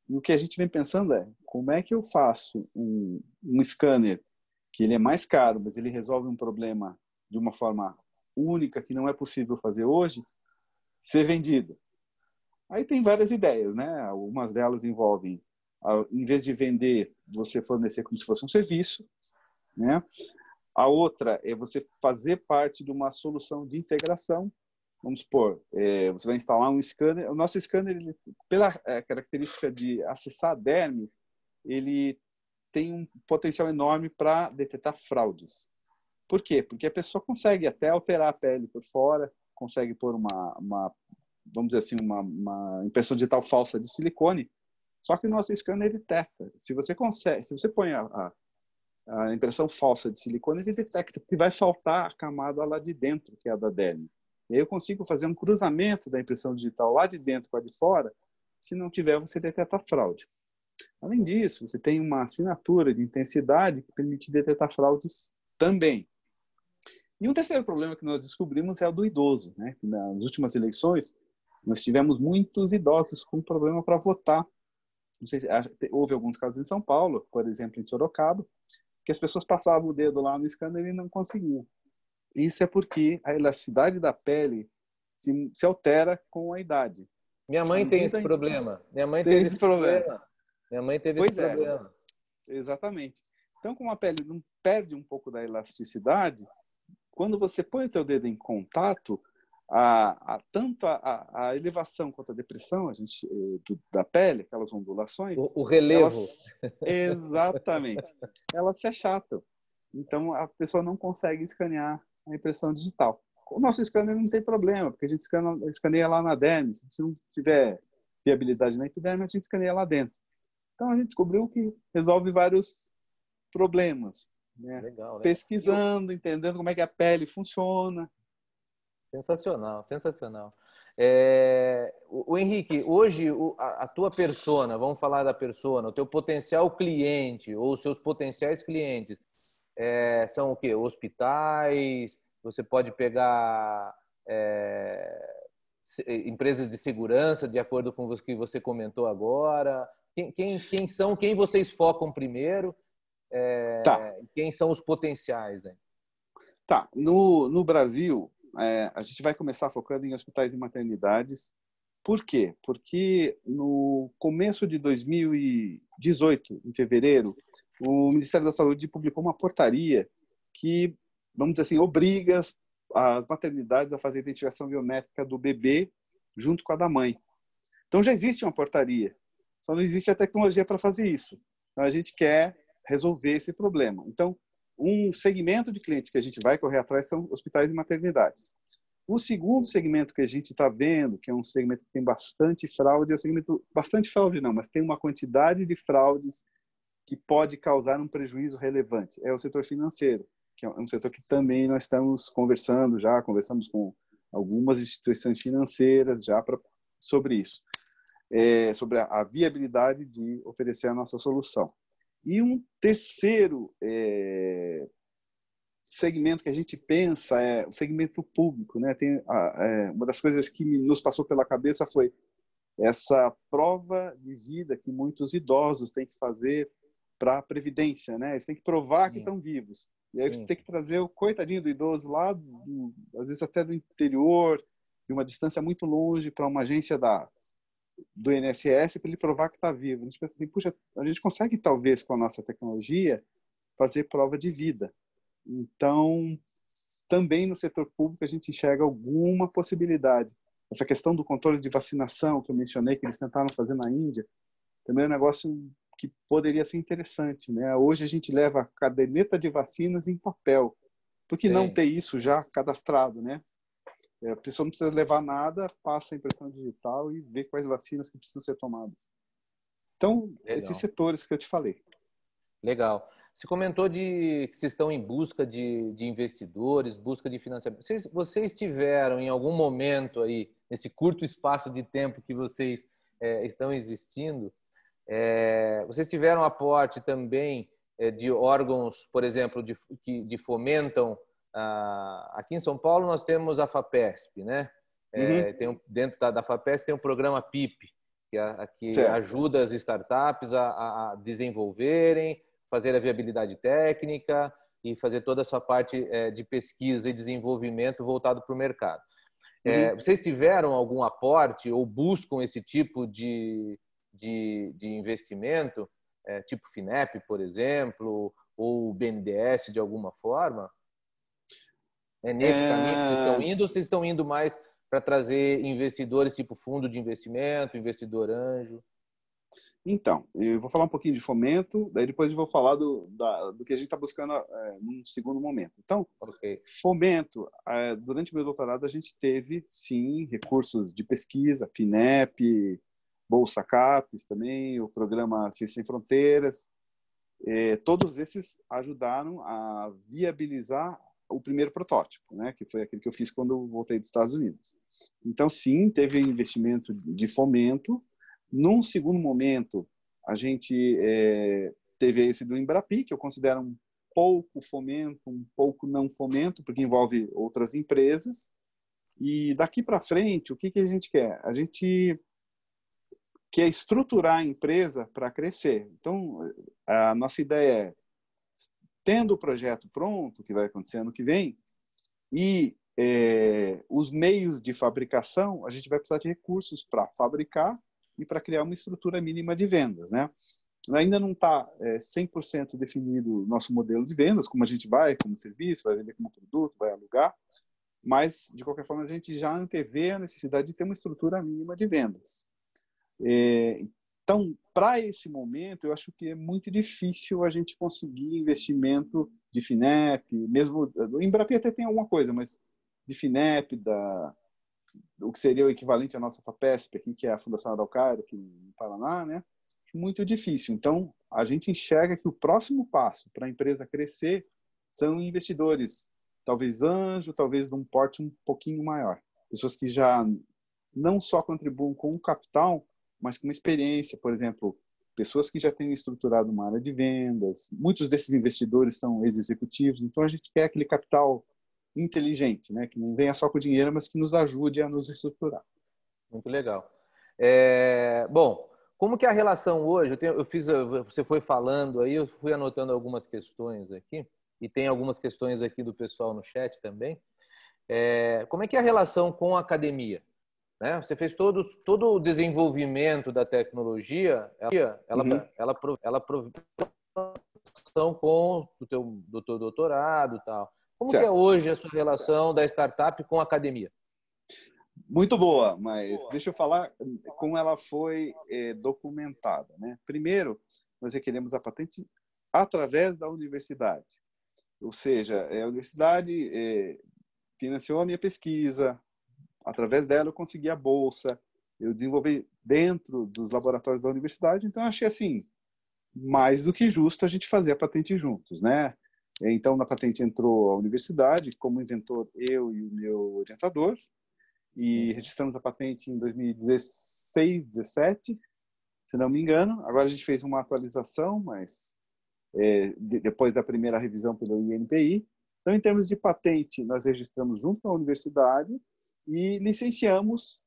E o que a gente vem pensando é, como é que eu faço um scanner que ele é mais caro, mas ele resolve um problema de uma forma única, que não é possível fazer hoje, ser vendido. Aí tem várias ideias, né? Algumas delas envolvem, em vez de vender, você fornecer como se fosse um serviço, né? A outra é você fazer parte de uma solução de integração. Vamos supor, você vai instalar um scanner. O nosso scanner, ele, pela característica de acessar a derme, ele tem um potencial enorme para detectar fraudes. Por quê? Porque a pessoa consegue até alterar a pele por fora, consegue pôr vamos dizer assim, uma impressão digital falsa de silicone, só que o nosso scanner detecta. Se você põe a impressão falsa de silicone, ele detecta que vai faltar a camada lá de dentro, que é a da derme. E aí eu consigo fazer um cruzamento da impressão digital lá de dentro com a de fora. Se não tiver, você detecta fraude. Além disso, você tem uma assinatura de intensidade que permite detectar fraudes também. E um terceiro problema que nós descobrimos é o do idoso, né? Nas últimas eleições, nós tivemos muitos idosos com problema para votar. Não sei, houve alguns casos em São Paulo, por exemplo, em Sorocaba, que as pessoas passavam o dedo lá no scanner e não conseguiam. Isso é porque a elasticidade da pele se altera com a idade. Minha mãe tem esse problema. Minha mãe tem teve esse esse problema. problema. Minha mãe teve esse Pois problema. Exatamente. Então, como a pele não perde um pouco da elasticidade, quando você põe o teu dedo em contato, tanto a elevação quanto a depressão da pele, aquelas ondulações, O relevo. Exatamente, elas se achatam. Então, a pessoa não consegue escanear a impressão digital. O nosso scanner não tem problema, porque a gente escaneia lá na derme. Se não tiver viabilidade na epiderme, a gente escaneia lá dentro. Então, a gente descobriu que resolve vários problemas, né? Legal, né? Pesquisando, entendendo como é que a pele funciona. Sensacional, sensacional. O Henrique, hoje a tua persona, vamos falar da persona, o teu potencial cliente ou os seus potenciais clientes são o quê? Hospitais? Você pode pegar empresas de segurança, de acordo com o que você comentou agora. Quem vocês focam primeiro? Tá. Quem são os potenciais? Hein? Tá. No Brasil, a gente vai começar focando em hospitais e maternidades. Por quê? Porque no começo de 2018, em fevereiro, o Ministério da Saúde publicou uma portaria que, vamos dizer assim, obriga as maternidades a fazer a identificação biométrica do bebê junto com a da mãe. Então já existe uma portaria, só não existe a tecnologia para fazer isso. Então a gente quer resolver esse problema. Então, um segmento de clientes que a gente vai correr atrás são hospitais e maternidades. O segundo segmento que a gente está vendo, que é um segmento que tem bastante fraude, é um segmento, bastante fraude não, mas tem uma quantidade de fraudes que pode causar um prejuízo relevante. É o setor financeiro, que é um setor que também nós estamos conversamos com algumas instituições financeiras já sobre isso, sobre a viabilidade de oferecer a nossa solução. E um terceiro segmento que a gente pensa é o segmento público, né? Uma das coisas que nos passou pela cabeça foi essa prova de vida que muitos idosos têm que fazer para a previdência, né? Eles têm que provar que estão vivos. E aí você tem que trazer o coitadinho do idoso lá, às vezes até do interior, de uma distância muito longe, para uma agência do INSS para ele provar que está vivo. A gente pensa assim, puxa, a gente consegue talvez com a nossa tecnologia fazer prova de vida. Então, também no setor público a gente enxerga alguma possibilidade. Essa questão do controle de vacinação que eu mencionei, que eles tentaram fazer na Índia, também é um negócio que poderia ser interessante, né? Hoje a gente leva a caderneta de vacinas em papel. Por que não ter isso já cadastrado, né? A pessoa não precisa levar nada, passa a impressão digital e vê quais vacinas que precisam ser tomadas. Então, esses setores que eu te falei. Legal. Você comentou que vocês estão em busca de investidores, busca de financiamento. Vocês tiveram em algum momento aí, nesse curto espaço de tempo que vocês estão existindo, vocês tiveram aporte também de órgãos, por exemplo, que fomentam. Aqui em São Paulo nós temos a FAPESP, né? Dentro da FAPESP tem o programa PIP, que ajuda as startups a desenvolverem, fazer a viabilidade técnica e fazer toda a sua parte de pesquisa e desenvolvimento voltado para o mercado. Vocês tiveram algum aporte ou buscam esse tipo de investimento, tipo FINEP, por exemplo, ou BNDES de alguma forma? É nesse caminho que vocês estão indo ou vocês estão indo mais para trazer investidores tipo fundo de investimento, investidor anjo? Então, eu vou falar um pouquinho de fomento, daí depois eu vou falar do que a gente está buscando num segundo momento. Então, fomento, durante o meu doutorado a gente teve, sim, recursos de pesquisa, FINEP, Bolsa CAPES também, o programa Ciência Sem Fronteiras, todos esses ajudaram a viabilizar o primeiro protótipo, né, que foi aquele que eu fiz quando eu voltei dos Estados Unidos. Então, sim, teve investimento de fomento. Num segundo momento, a gente teve esse do Embrapi, que eu considero um pouco fomento, um pouco não fomento, porque envolve outras empresas. E daqui para frente, o que a gente quer? A gente quer estruturar a empresa para crescer. Então, a nossa ideia é, tendo o projeto pronto, que vai acontecer ano que vem, e os meios de fabricação, a gente vai precisar de recursos para fabricar e para criar uma estrutura mínima de vendas, né? Ainda não está 100% definido o nosso modelo de vendas, como a gente vai como serviço, vai vender como produto, vai alugar, mas, de qualquer forma, a gente já antevê a necessidade de ter uma estrutura mínima de vendas. Então, para esse momento, eu acho que é muito difícil a gente conseguir investimento de FINEP, mesmo... O Embrapi até tem alguma coisa, mas de FINEP, o que seria o equivalente à nossa FAPESP, aqui, que é a Fundação Araucária, aqui no Paraná, né? Muito difícil. Então, a gente enxerga que o próximo passo para a empresa crescer são investidores, talvez anjo, talvez de um porte um pouquinho maior. Pessoas que já não só contribuam com o capital, mas com experiência. Por exemplo, pessoas que já têm estruturado uma área de vendas. Muitos desses investidores são ex-executivos. Então, a gente quer aquele capital inteligente, né? Que não venha só com dinheiro, mas que nos ajude a nos estruturar. Muito legal. Bom, como que é a relação hoje? Você foi falando aí, eu fui anotando algumas questões aqui, e tem algumas questões aqui do pessoal no chat também. Como é que é a relação com a academia? Né? Você fez todo o desenvolvimento da tecnologia, ela com o teu doutorado e tal. Como que é hoje a sua relação da startup com a academia? Muito boa, mas deixa eu falar como ela foi documentada, né? Primeiro, nós requeremos a patente através da universidade. Ou seja, a universidade financiou a minha pesquisa, através dela eu consegui a bolsa, eu desenvolvi dentro dos laboratórios da universidade, então eu achei assim, mais do que justo a gente fazer a patente juntos, né? Então, na patente entrou a universidade, como inventor eu e o meu orientador, e registramos a patente em 2016, 17, se não me engano. Agora a gente fez uma atualização, mas depois da primeira revisão pelo INPI. Então, em termos de patente, nós registramos junto com a universidade e licenciamos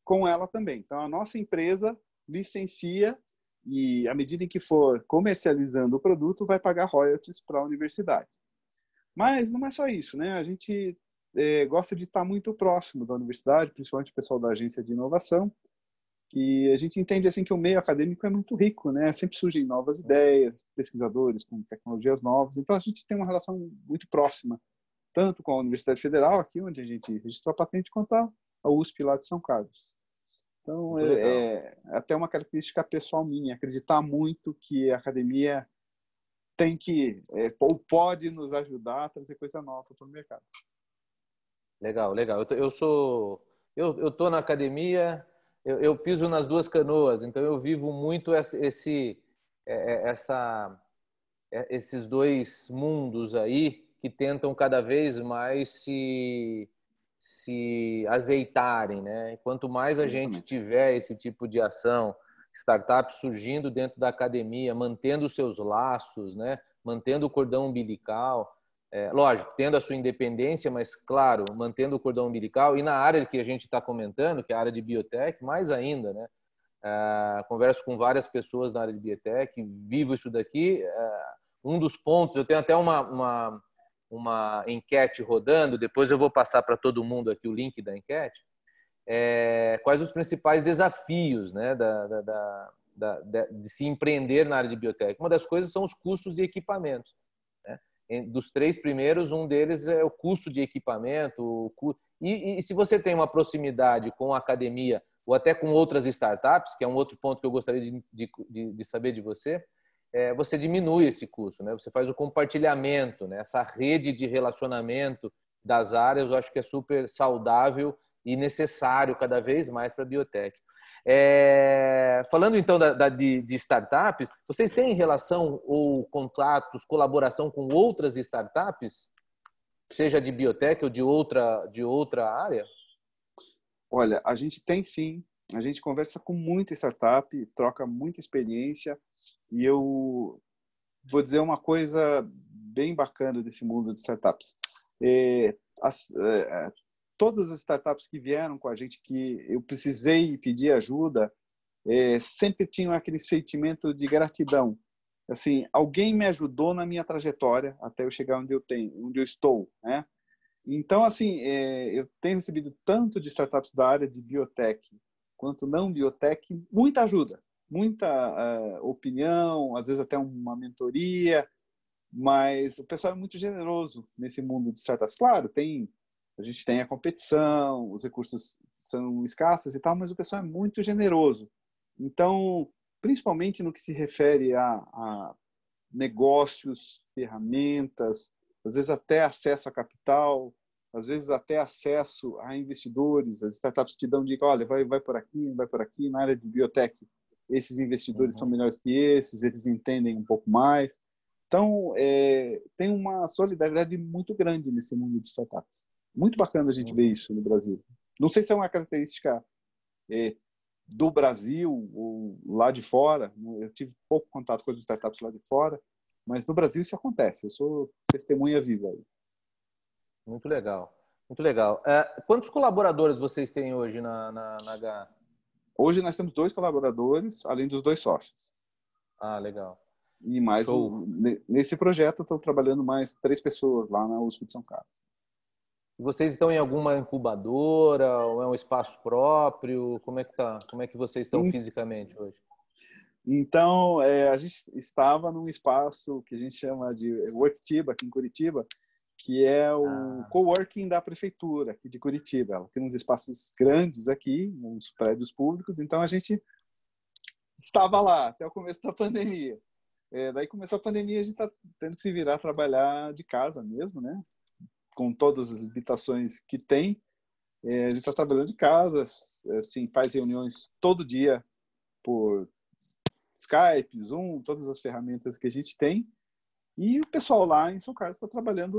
com ela também. Então, a nossa empresa licencia e, à medida em que for comercializando o produto, vai pagar royalties para a universidade. Mas não é só isso, né? A gente gosta de estar muito próximo da universidade, principalmente o pessoal da agência de inovação, que a gente entende assim que o meio acadêmico é muito rico, né? Sempre surgem novas ideias, pesquisadores com tecnologias novas. Então a gente tem uma relação muito próxima, tanto com a Universidade Federal aqui, onde a gente registrou a patente, quanto a USP lá de São Carlos. Então é até uma característica pessoal minha, acreditar muito que a academia tem que ou pode nos ajudar a trazer coisa nova para o mercado. Legal, legal. Eu tô na academia, eu piso nas duas canoas, então eu vivo muito esses dois mundos aí que tentam cada vez mais se azeitarem, né? Quanto mais a gente tiver esse tipo de ação, startups surgindo dentro da academia, mantendo os seus laços, né? Mantendo o cordão umbilical, lógico, tendo a sua independência, mas, claro, mantendo o cordão umbilical. E na área que a gente está comentando, que é a área de biotech, mais ainda, né? Converso com várias pessoas na área de biotech, vivo isso daqui. Um dos pontos, eu tenho até uma enquete rodando, depois eu vou passar para todo mundo aqui o link da enquete. Quais os principais desafios, né, de se empreender na área de biotech? Uma das coisas são os custos de equipamentos. Dos três primeiros, um deles é o custo de equipamento. E se você tem uma proximidade com a academia ou até com outras startups, que é um outro ponto que eu gostaria de saber de você, você diminui esse custo, né? Você faz o compartilhamento, né? Essa rede de relacionamento das áreas, eu acho que é super saudável e necessário cada vez mais para a biotech. Falando então de startups, vocês têm relação ou contatos, colaboração com outras startups, seja de biotech ou de outra área? Olha, a gente tem sim. A gente conversa com muita startup, troca muita experiência, e eu vou dizer uma coisa bem bacana desse mundo de startups. Todas as startups que vieram com a gente, que eu precisei pedir ajuda, sempre tinham aquele sentimento de gratidão. Assim, alguém me ajudou na minha trajetória até eu chegar onde eu estou, né? Então, assim, eu tenho recebido tanto de startups da área de biotech quanto não biotech, muita ajuda. muita opinião, às vezes até uma mentoria, mas o pessoal é muito generoso nesse mundo de startups. Claro, a gente tem a competição, os recursos são escassos e tal, mas o pessoal é muito generoso. Então, principalmente no que se refere a negócios, ferramentas, às vezes até acesso a capital, às vezes até acesso a investidores, as startups te dão dica, olha, vai por aqui, na área de biotech, esses investidores são melhores que esses, eles entendem um pouco mais. Então, tem uma solidariedade muito grande nesse mundo de startups. Muito bacana a gente ver isso no Brasil. Não sei se é uma característica do Brasil ou lá de fora. Eu tive pouco contato com as startups lá de fora, mas no Brasil isso acontece. Eu sou testemunha viva aí. Muito legal, muito legal. Quantos colaboradores vocês têm hoje na HA? Hoje nós temos 2 colaboradores, além dos 2 sócios. Ah, legal. E mais nesse projeto estão trabalhando mais 3 pessoas lá na USP de São Carlos. Vocês estão em alguma incubadora ou é um espaço próprio? Como é que tá? Como é que vocês estão fisicamente hoje? Então, a gente estava num espaço que a gente chama de Worktiba, aqui em Curitiba, que é o coworking da prefeitura aqui de Curitiba. Ela tem uns espaços grandes aqui, uns prédios públicos, então a gente estava lá até o começo da pandemia. Daí começou a pandemia, a gente está tendo que se virar a trabalhar de casa mesmo, né? Com todas as limitações que tem. A gente está trabalhando de casa, assim, faz reuniões todo dia por Skype, Zoom, todas as ferramentas que a gente tem. E o pessoal lá em São Carlos está trabalhando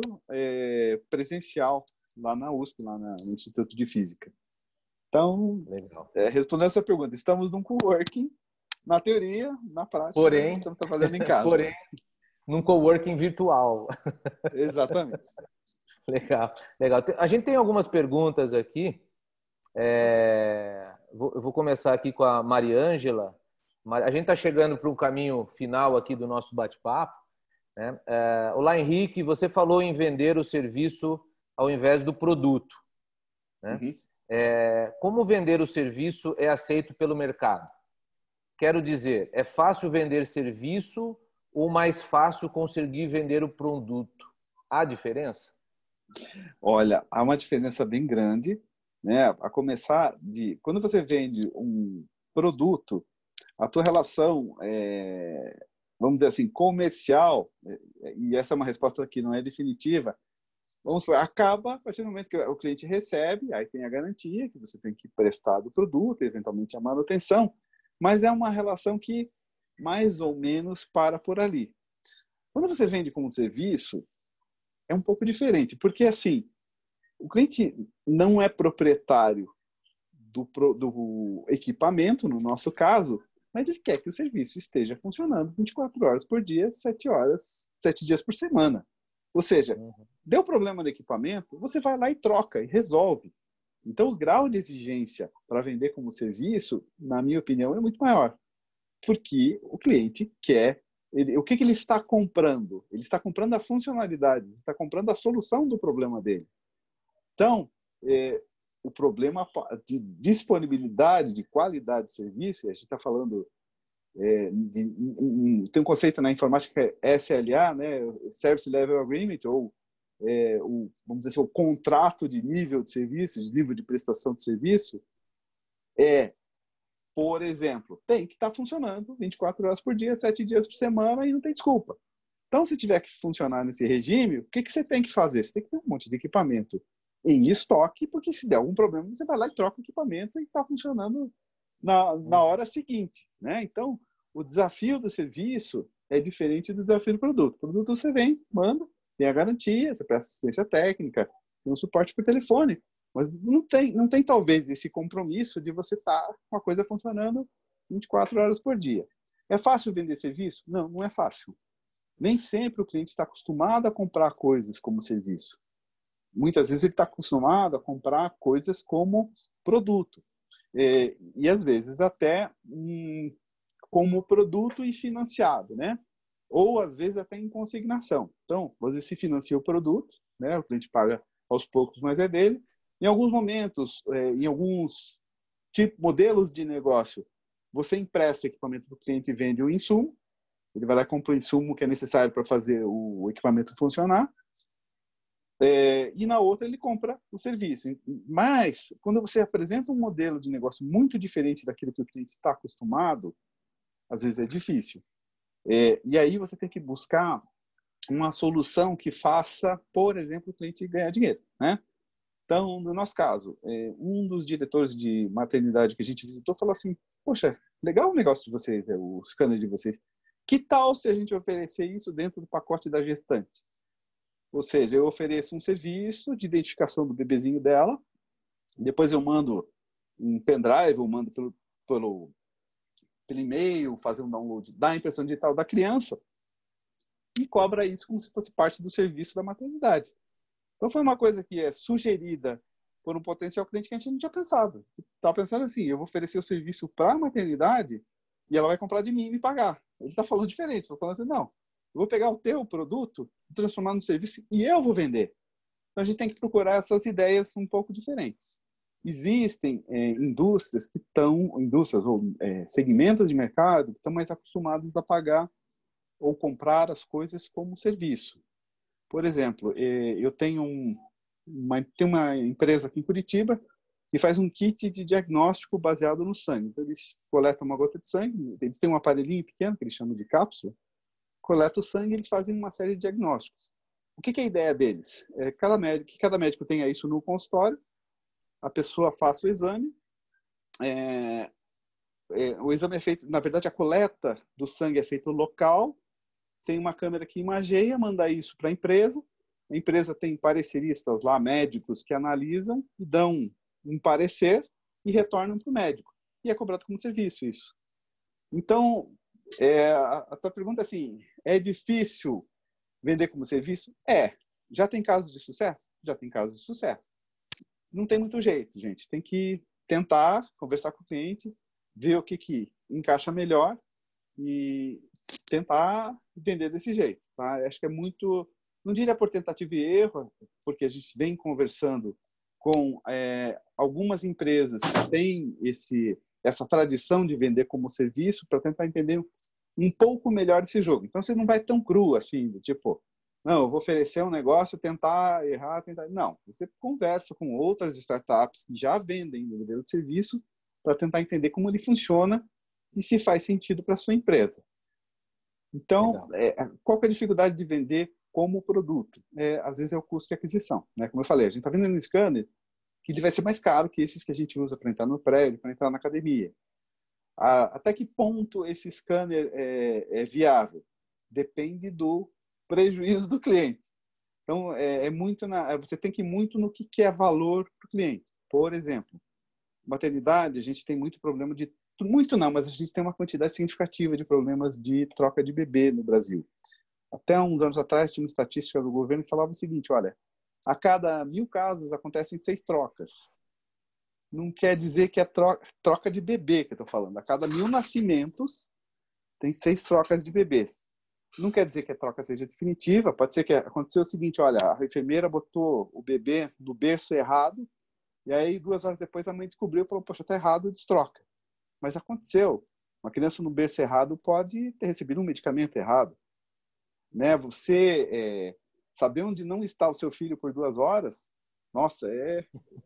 presencial lá na USP, lá no Instituto de Física. Então, respondendo essa pergunta, estamos num coworking, na teoria, na prática, porém, estamos trabalhando em casa. Porém, num coworking virtual. Exatamente. Legal, legal. A gente tem algumas perguntas aqui. Eu vou começar aqui com a Mariângela. A gente está chegando para o caminho final aqui do nosso bate-papo, né? Olá, Henrique. Você falou em vender o serviço ao invés do produto, né? Como vender o serviço é aceito pelo mercado? Quero dizer, é fácil vender serviço ou mais fácil conseguir vender o produto? Há diferença? Olha, há uma diferença bem grande, né? A começar de quando você vende um produto, a tua relação, vamos dizer assim, comercial, e essa é uma resposta que não é definitiva, vamos supor, acaba a partir do momento que o cliente recebe, aí tem a garantia que você tem que prestar do produto, eventualmente a manutenção, mas é uma relação que mais ou menos para por ali. Quando você vende como serviço, é um pouco diferente, porque assim, o cliente não é proprietário do equipamento, no nosso caso, mas ele quer que o serviço esteja funcionando 24 horas por dia, 7 dias por semana. Ou seja, deu problema no equipamento, você vai lá e troca e resolve. Então, o grau de exigência para vender como serviço, na minha opinião, é muito maior. Porque o cliente quer... o que ele está comprando? Ele está comprando a funcionalidade, ele está comprando a solução do problema dele. Então, o problema de disponibilidade, de qualidade de serviço, a gente está falando... tem um conceito na informática que é SLA, né? Service Level Agreement, ou vamos dizer assim, o contrato de nível de serviço, de nível de prestação de serviço, por exemplo, tem que estar funcionando 24 horas por dia, 7 dias por semana e não tem desculpa. Então, se tiver que funcionar nesse regime, o que você tem que fazer? Você tem que ter um monte de equipamento em estoque, porque se der algum problema, você vai lá e troca o equipamento e está funcionando na hora seguinte, né? Então, o desafio do serviço é diferente do desafio do produto. O produto você vem, manda, tem a garantia, você presta assistência técnica, tem um suporte por telefone, mas não tem talvez esse compromisso de você estar com a coisa funcionando 24 horas por dia. É fácil vender serviço? Não, não é fácil. Nem sempre o cliente está acostumado a comprar coisas como serviço. Muitas vezes ele está acostumado a comprar coisas como produto. E às vezes até como produto e financiado, né? Ou às vezes até em consignação. Então, você se financia o produto, né? O cliente paga aos poucos, mas é dele. Em alguns momentos, em alguns modelos de negócio, você empresta o equipamento para o cliente e vende o insumo, ele vai lá e compra o insumo que é necessário para fazer o equipamento funcionar, e na outra ele compra o serviço. Mas, quando você apresenta um modelo de negócio muito diferente daquilo que o cliente está acostumado, às vezes é difícil. E aí você tem que buscar uma solução que faça, por exemplo, o cliente ganhar dinheiro, né? Então, no nosso caso, um dos diretores de maternidade que a gente visitou falou assim, poxa, legal o negócio de vocês, o scanner de vocês. Que tal se a gente oferecer isso dentro do pacote da gestante? Ou seja, eu ofereço um serviço de identificação do bebezinho dela, depois eu mando um pendrive, eu mando pelo e-mail, fazer um download da impressão digital da criança e cobra isso como se fosse parte do serviço da maternidade. Então, foi uma coisa que é sugerida por um potencial cliente que a gente não tinha pensado. Estava pensando assim, eu vou oferecer o serviço para a maternidade e ela vai comprar de mim e me pagar. Ele está falando diferente, está falando assim, não, eu vou pegar o teu produto, transformar no serviço e eu vou vender. Então, a gente tem que procurar essas ideias um pouco diferentes. Existem indústrias ou segmentos de mercado que estão mais acostumados a pagar ou comprar as coisas como serviço. Por exemplo, eu tenho uma empresa aqui em Curitiba que faz um kit de diagnóstico baseado no sangue. Então, eles coletam uma gota de sangue, eles têm um aparelhinho pequeno, que eles chamam de cápsula, coletam o sangue e eles fazem uma série de diagnósticos. O que é a ideia deles? Que cada médico tenha isso no consultório, a pessoa faça o exame, o exame é feito, na verdade, a coleta do sangue é feita local, tem uma câmera que imageia, manda isso para a empresa tem pareceristas lá, médicos, que analisam e dão um parecer e retornam para o médico. E é cobrado como serviço isso. Então, a tua pergunta é assim, é difícil vender como serviço? Já tem casos de sucesso? Já tem casos de sucesso. Não tem muito jeito, gente. Tem que tentar conversar com o cliente, ver o que encaixa melhor e tentar vender desse jeito. Tá? Acho que é muito, não diria por tentativa e erro, porque a gente vem conversando com algumas empresas que têm essa tradição de vender como serviço para tentar entender um pouco melhor esse jogo. Então, você não vai tão cru assim, tipo, não, eu vou oferecer um negócio, tentar errar, tentar... Não, você conversa com outras startups que já vendem no modelo de serviço para tentar entender como ele funciona e se faz sentido para a sua empresa. Então, qual que é a dificuldade de vender como produto? Às vezes é o custo de aquisição. Né? Como eu falei, a gente está vendendo um scanner que ele vai ser mais caro que esses que a gente usa para entrar no prédio, para entrar na academia. Até que ponto esse scanner é viável? Depende do prejuízo do cliente. Então, você tem que ir muito no que é valor para o cliente. Por exemplo, maternidade, a gente tem muito problema de... Muito não, mas a gente tem uma quantidade significativa de problemas de troca de bebê no Brasil. Até uns anos atrás, tinha uma estatística do governo que falava o seguinte, olha, a cada 1000 casos acontecem 6 trocas. Não quer dizer que é troca de bebê que eu estou falando. A cada 1000 nascimentos, tem 6 trocas de bebês. Não quer dizer que a troca seja definitiva, pode ser que aconteceu o seguinte, olha, a enfermeira botou o bebê no berço errado, e aí 2 horas depois a mãe descobriu e falou, poxa, está errado, destroca. Mas aconteceu. Uma criança no berço errado pode ter recebido um medicamento errado. Né? Você saber onde não está o seu filho por 2 horas, nossa,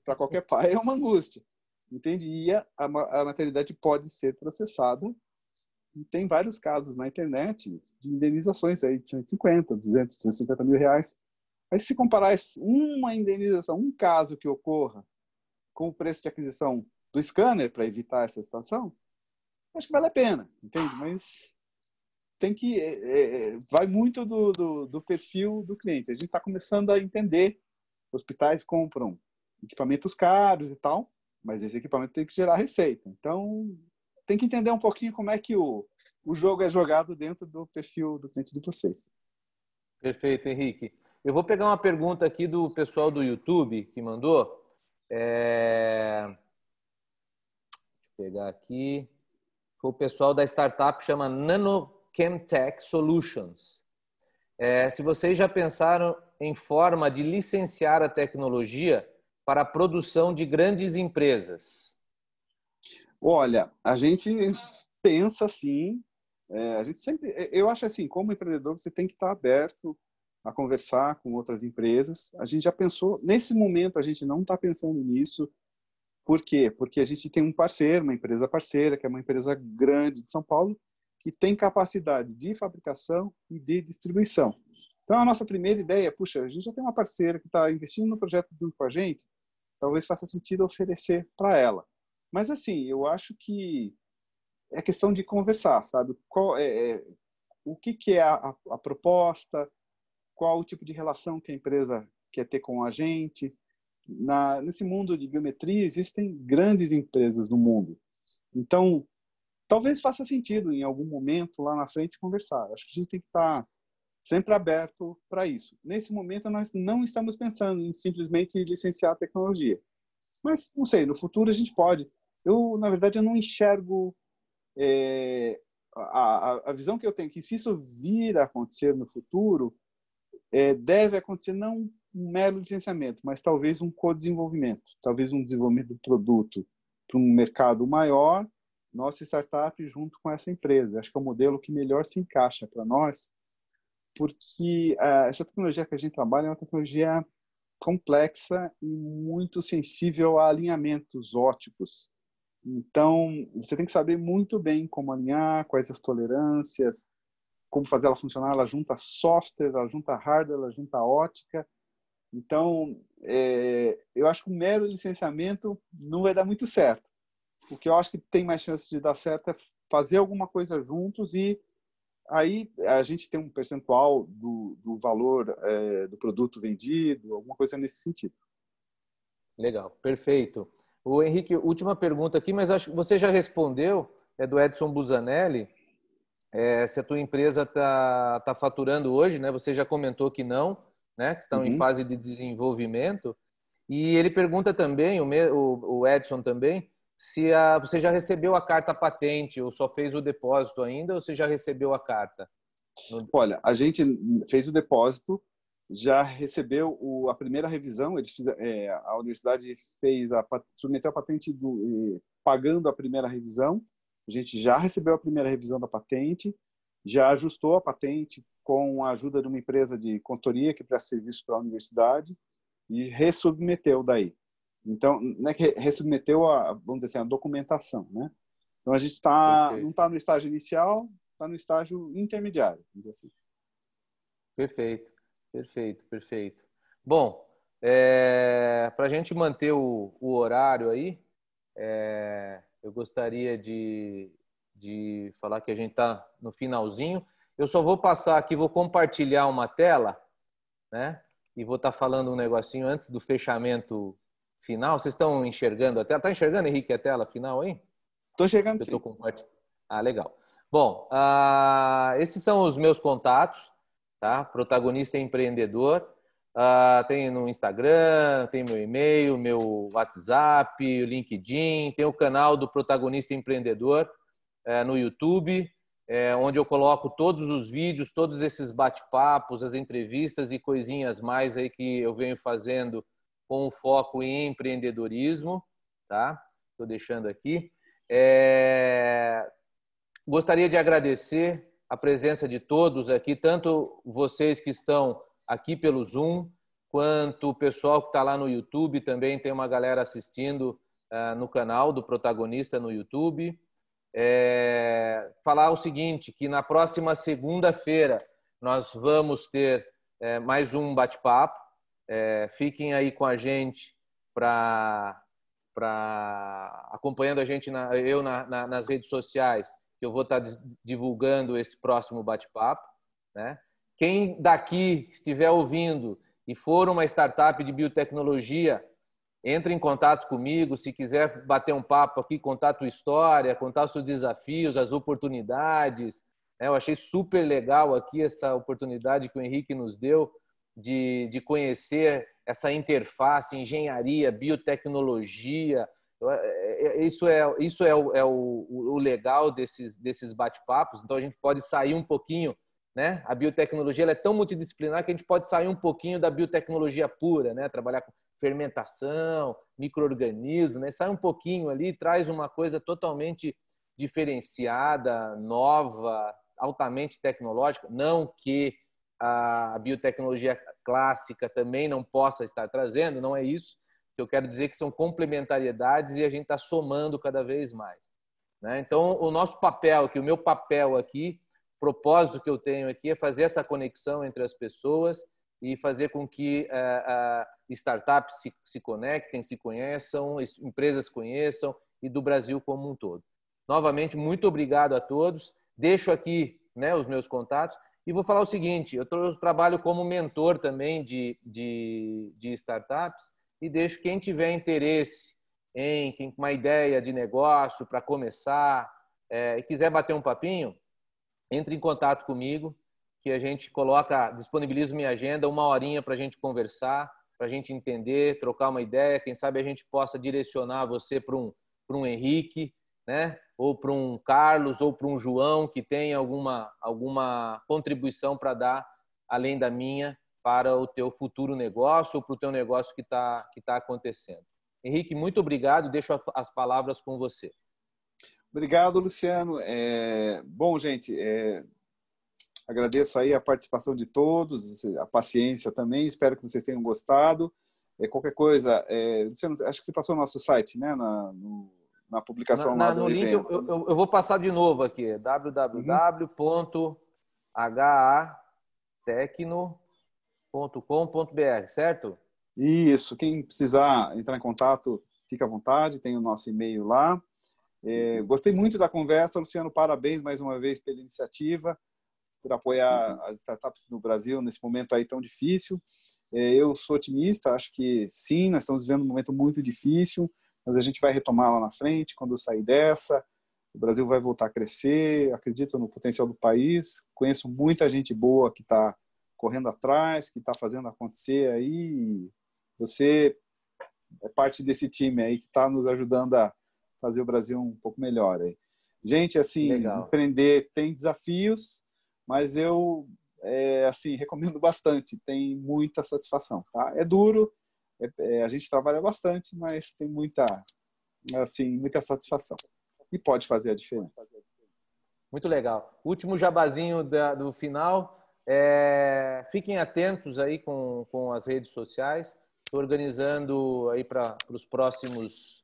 para qualquer pai é uma angústia. Entende? E a maternidade pode ser processada. E tem vários casos na internet de indenizações aí de 150, 200, 250 mil reais. Aí se comparar uma indenização, um caso que ocorra com o preço de aquisição do scanner para evitar essa situação, acho que vale a pena, entende? Mas tem que vai muito do perfil do cliente. A gente está começando a entender. Hospitais compram equipamentos caros e tal, mas esse equipamento tem que gerar receita. Então, tem que entender um pouquinho como é que o jogo é jogado dentro do perfil do cliente de vocês. Perfeito, Henrique. Eu vou pegar uma pergunta aqui do pessoal do YouTube que mandou. Deixa eu pegar aqui. O pessoal da startup chama NanoChemTech Solutions. Se vocês já pensaram em forma de licenciar a tecnologia para a produção de grandes empresas? Olha, a gente pensa assim, a gente sempre, eu acho assim, como empreendedor, você tem que estar aberto a conversar com outras empresas. A gente já pensou, nesse momento a gente não está pensando nisso. Por quê? Porque a gente tem um parceiro, uma empresa parceira, que é uma empresa grande de São Paulo, que tem capacidade de fabricação e de distribuição. Então, a nossa primeira ideia é, puxa, a gente já tem uma parceira que está investindo no projeto junto com a gente, talvez faça sentido oferecer para ela. Mas, assim, eu acho que é questão de conversar, sabe? O que é a proposta, qual o tipo de relação que a empresa quer ter com a gente. Nesse mundo de biometria, existem grandes empresas no mundo. Então, talvez faça sentido, em algum momento, lá na frente, conversar. Acho que a gente tem que estar sempre aberto para isso. Nesse momento, nós não estamos pensando em simplesmente licenciar a tecnologia. Mas, não sei, no futuro a gente pode. Eu, na verdade, eu não enxergo a visão que eu tenho, que se isso vir a acontecer no futuro, deve acontecer não um mero licenciamento, mas talvez um co-desenvolvimento, talvez um desenvolvimento do produto para um mercado maior, nossa startup junto com essa empresa. Acho que é o modelo que melhor se encaixa para nós, porque essa tecnologia que a gente trabalha é uma tecnologia complexa e muito sensível a alinhamentos óticos. Então, você tem que saber muito bem como alinhar, quais as tolerâncias, como fazer ela funcionar. Ela junta software, ela junta hardware, ela junta ótica. Então, eu acho que o mero licenciamento não vai dar muito certo. O que eu acho que tem mais chance de dar certo é fazer alguma coisa juntos, e aí a gente tem um percentual do valor do produto vendido, alguma coisa nesse sentido. Legal, perfeito. O Henrique, última pergunta aqui, mas acho que você já respondeu, é do Edson Busanelli. Se a tua empresa tá faturando hoje, né? Você já comentou que não, né? Que estão em Uhum. fase de desenvolvimento. E ele pergunta também, o Edson também, se você já recebeu a carta patente ou só fez o depósito ainda, ou você já recebeu a carta? Olha, a gente fez o depósito, já recebeu a primeira revisão. A universidade submeteu a patente pagando a primeira revisão. A gente já recebeu a primeira revisão da patente, já ajustou a patente com a ajuda de uma empresa de consultoria que presta serviço para a universidade e ressubmeteu daí. Então, não é que ressubmeteu vamos dizer assim, a documentação, né? Então, a gente não está no estágio inicial, está no estágio intermediário, vamos dizer assim. Perfeito, perfeito, perfeito. Bom, para a gente manter o horário aí, eu gostaria de falar que a gente está no finalzinho. Eu só vou passar aqui, vou compartilhar uma tela, né? E vou estar falando um negocinho antes do fechamento final. Vocês estão enxergando a tela? Está enxergando, Henrique, a tela final aí? Estou chegando, sim. Legal. Bom, esses são os meus contatos, tá? Protagonista empreendedor. Tem no Instagram, tem meu e-mail, meu WhatsApp, o LinkedIn, tem o canal do Protagonista Empreendedor no YouTube, onde eu coloco todos os vídeos, todos esses bate-papos, as entrevistas e coisinhas mais aí que eu venho fazendo com foco em empreendedorismo, tá? Estou deixando aqui. Gostaria de agradecer a presença de todos aqui, tanto vocês que estão aqui pelo Zoom, quanto o pessoal que está lá no YouTube, também tem uma galera assistindo no canal do Protagonista no YouTube. Falar o seguinte, que na próxima segunda-feira nós vamos ter mais um bate-papo. Fiquem aí com a gente acompanhando a gente nas redes sociais, que eu vou estar divulgando esse próximo bate-papo, né? Quem daqui estiver ouvindo e for uma startup de biotecnologia, entre em contato comigo. Se quiser bater um papo aqui, contar a tua história, contar os seus desafios, as oportunidades. Eu achei super legal aqui essa oportunidade que o Henrique nos deu de conhecer essa interface, engenharia, biotecnologia. Isso é o legal desses bate-papos. Então, a gente pode sair um pouquinho né? A biotecnologia ela é tão multidisciplinar que a gente pode sair um pouquinho da biotecnologia pura, né? Trabalhar com fermentação, micro-organismo, né? Sai um pouquinho ali, traz uma coisa totalmente diferenciada, nova, altamente tecnológica. Não que a biotecnologia clássica também não possa estar trazendo, não é isso. Eu quero dizer que são complementariedades e a gente está somando cada vez mais, né? Então, o nosso papel aqui, o meu papel aqui, o propósito que eu tenho aqui é fazer essa conexão entre as pessoas e fazer com que startups se conectem, se conheçam, empresas conheçam e do Brasil como um todo. Novamente, muito obrigado a todos. Deixo aqui, né, os meus contatos e vou falar o seguinte, eu trabalho como mentor também de startups e deixo quem tiver interesse em uma ideia de negócio para começar e quiser bater um papinho, entre em contato comigo, que a gente disponibiliza minha agenda, 1 horinha para a gente conversar, para a gente entender, trocar uma ideia. Quem sabe a gente possa direcionar você para um Henrique, né? Ou para um Carlos, ou para um João, que tem alguma contribuição para dar, além da minha, para o teu futuro negócio ou para o teu negócio que tá acontecendo. Henrique, muito obrigado. Deixo as palavras com você. Obrigado, Luciano. Bom, gente, agradeço aí a participação de todos, a paciência também. Espero que vocês tenham gostado. Qualquer coisa, Luciano, acho que você passou no nosso site, né? Na publicação lá do no link, evento. eu vou passar de novo aqui. www.hatecno.com.br, certo? Isso. Quem precisar entrar em contato, fica à vontade. Tem o nosso e-mail lá. Gostei muito da conversa, Luciano. Parabéns mais uma vez pela iniciativa, por apoiar as startups no Brasil nesse momento aí tão difícil. Eu sou otimista, acho que sim, nós estamos vivendo um momento muito difícil, mas a gente vai retomar lá na frente, quando eu sair dessa. O Brasil vai voltar a crescer, acredito no potencial do país. Conheço muita gente boa que está correndo atrás, que está fazendo acontecer aí. Você é parte desse time aí que está nos ajudando a fazer o Brasil um pouco melhor aí. Gente, assim, legal. Empreender tem desafios, mas eu assim, recomendo bastante, tem muita satisfação, tá? É duro, a gente trabalha bastante, mas tem muita satisfação e pode fazer a diferença. Muito legal. Último jabazinho do final, fiquem atentos aí com as redes sociais. Estou organizando aí para os próximas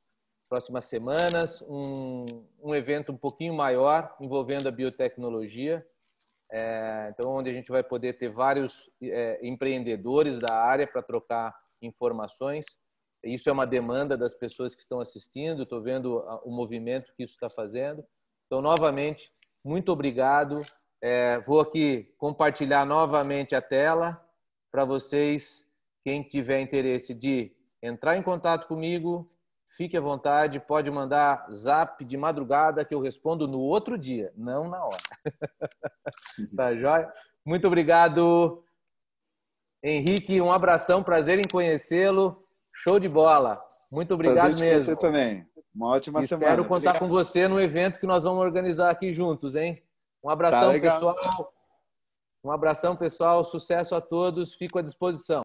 semanas um evento um pouquinho maior envolvendo a biotecnologia. Então, onde a gente vai poder ter vários empreendedores da área para trocar informações. Isso é uma demanda das pessoas que estão assistindo. Estou vendo o movimento que isso está fazendo. Então, novamente, muito obrigado. Vou aqui compartilhar novamente a tela para vocês. Quem tiver interesse de entrar em contato comigo, fique à vontade, pode mandar zap de madrugada que eu respondo no outro dia, não na hora. Tá joia? Muito obrigado, Henrique. Um abração, prazer em conhecê-lo. Show de bola. Muito obrigado prazer mesmo. Você também. Uma ótima semana. Espero contar com você no evento que nós vamos organizar aqui juntos, hein? Um abração, pessoal. Um abração, pessoal. Sucesso a todos. Fico à disposição.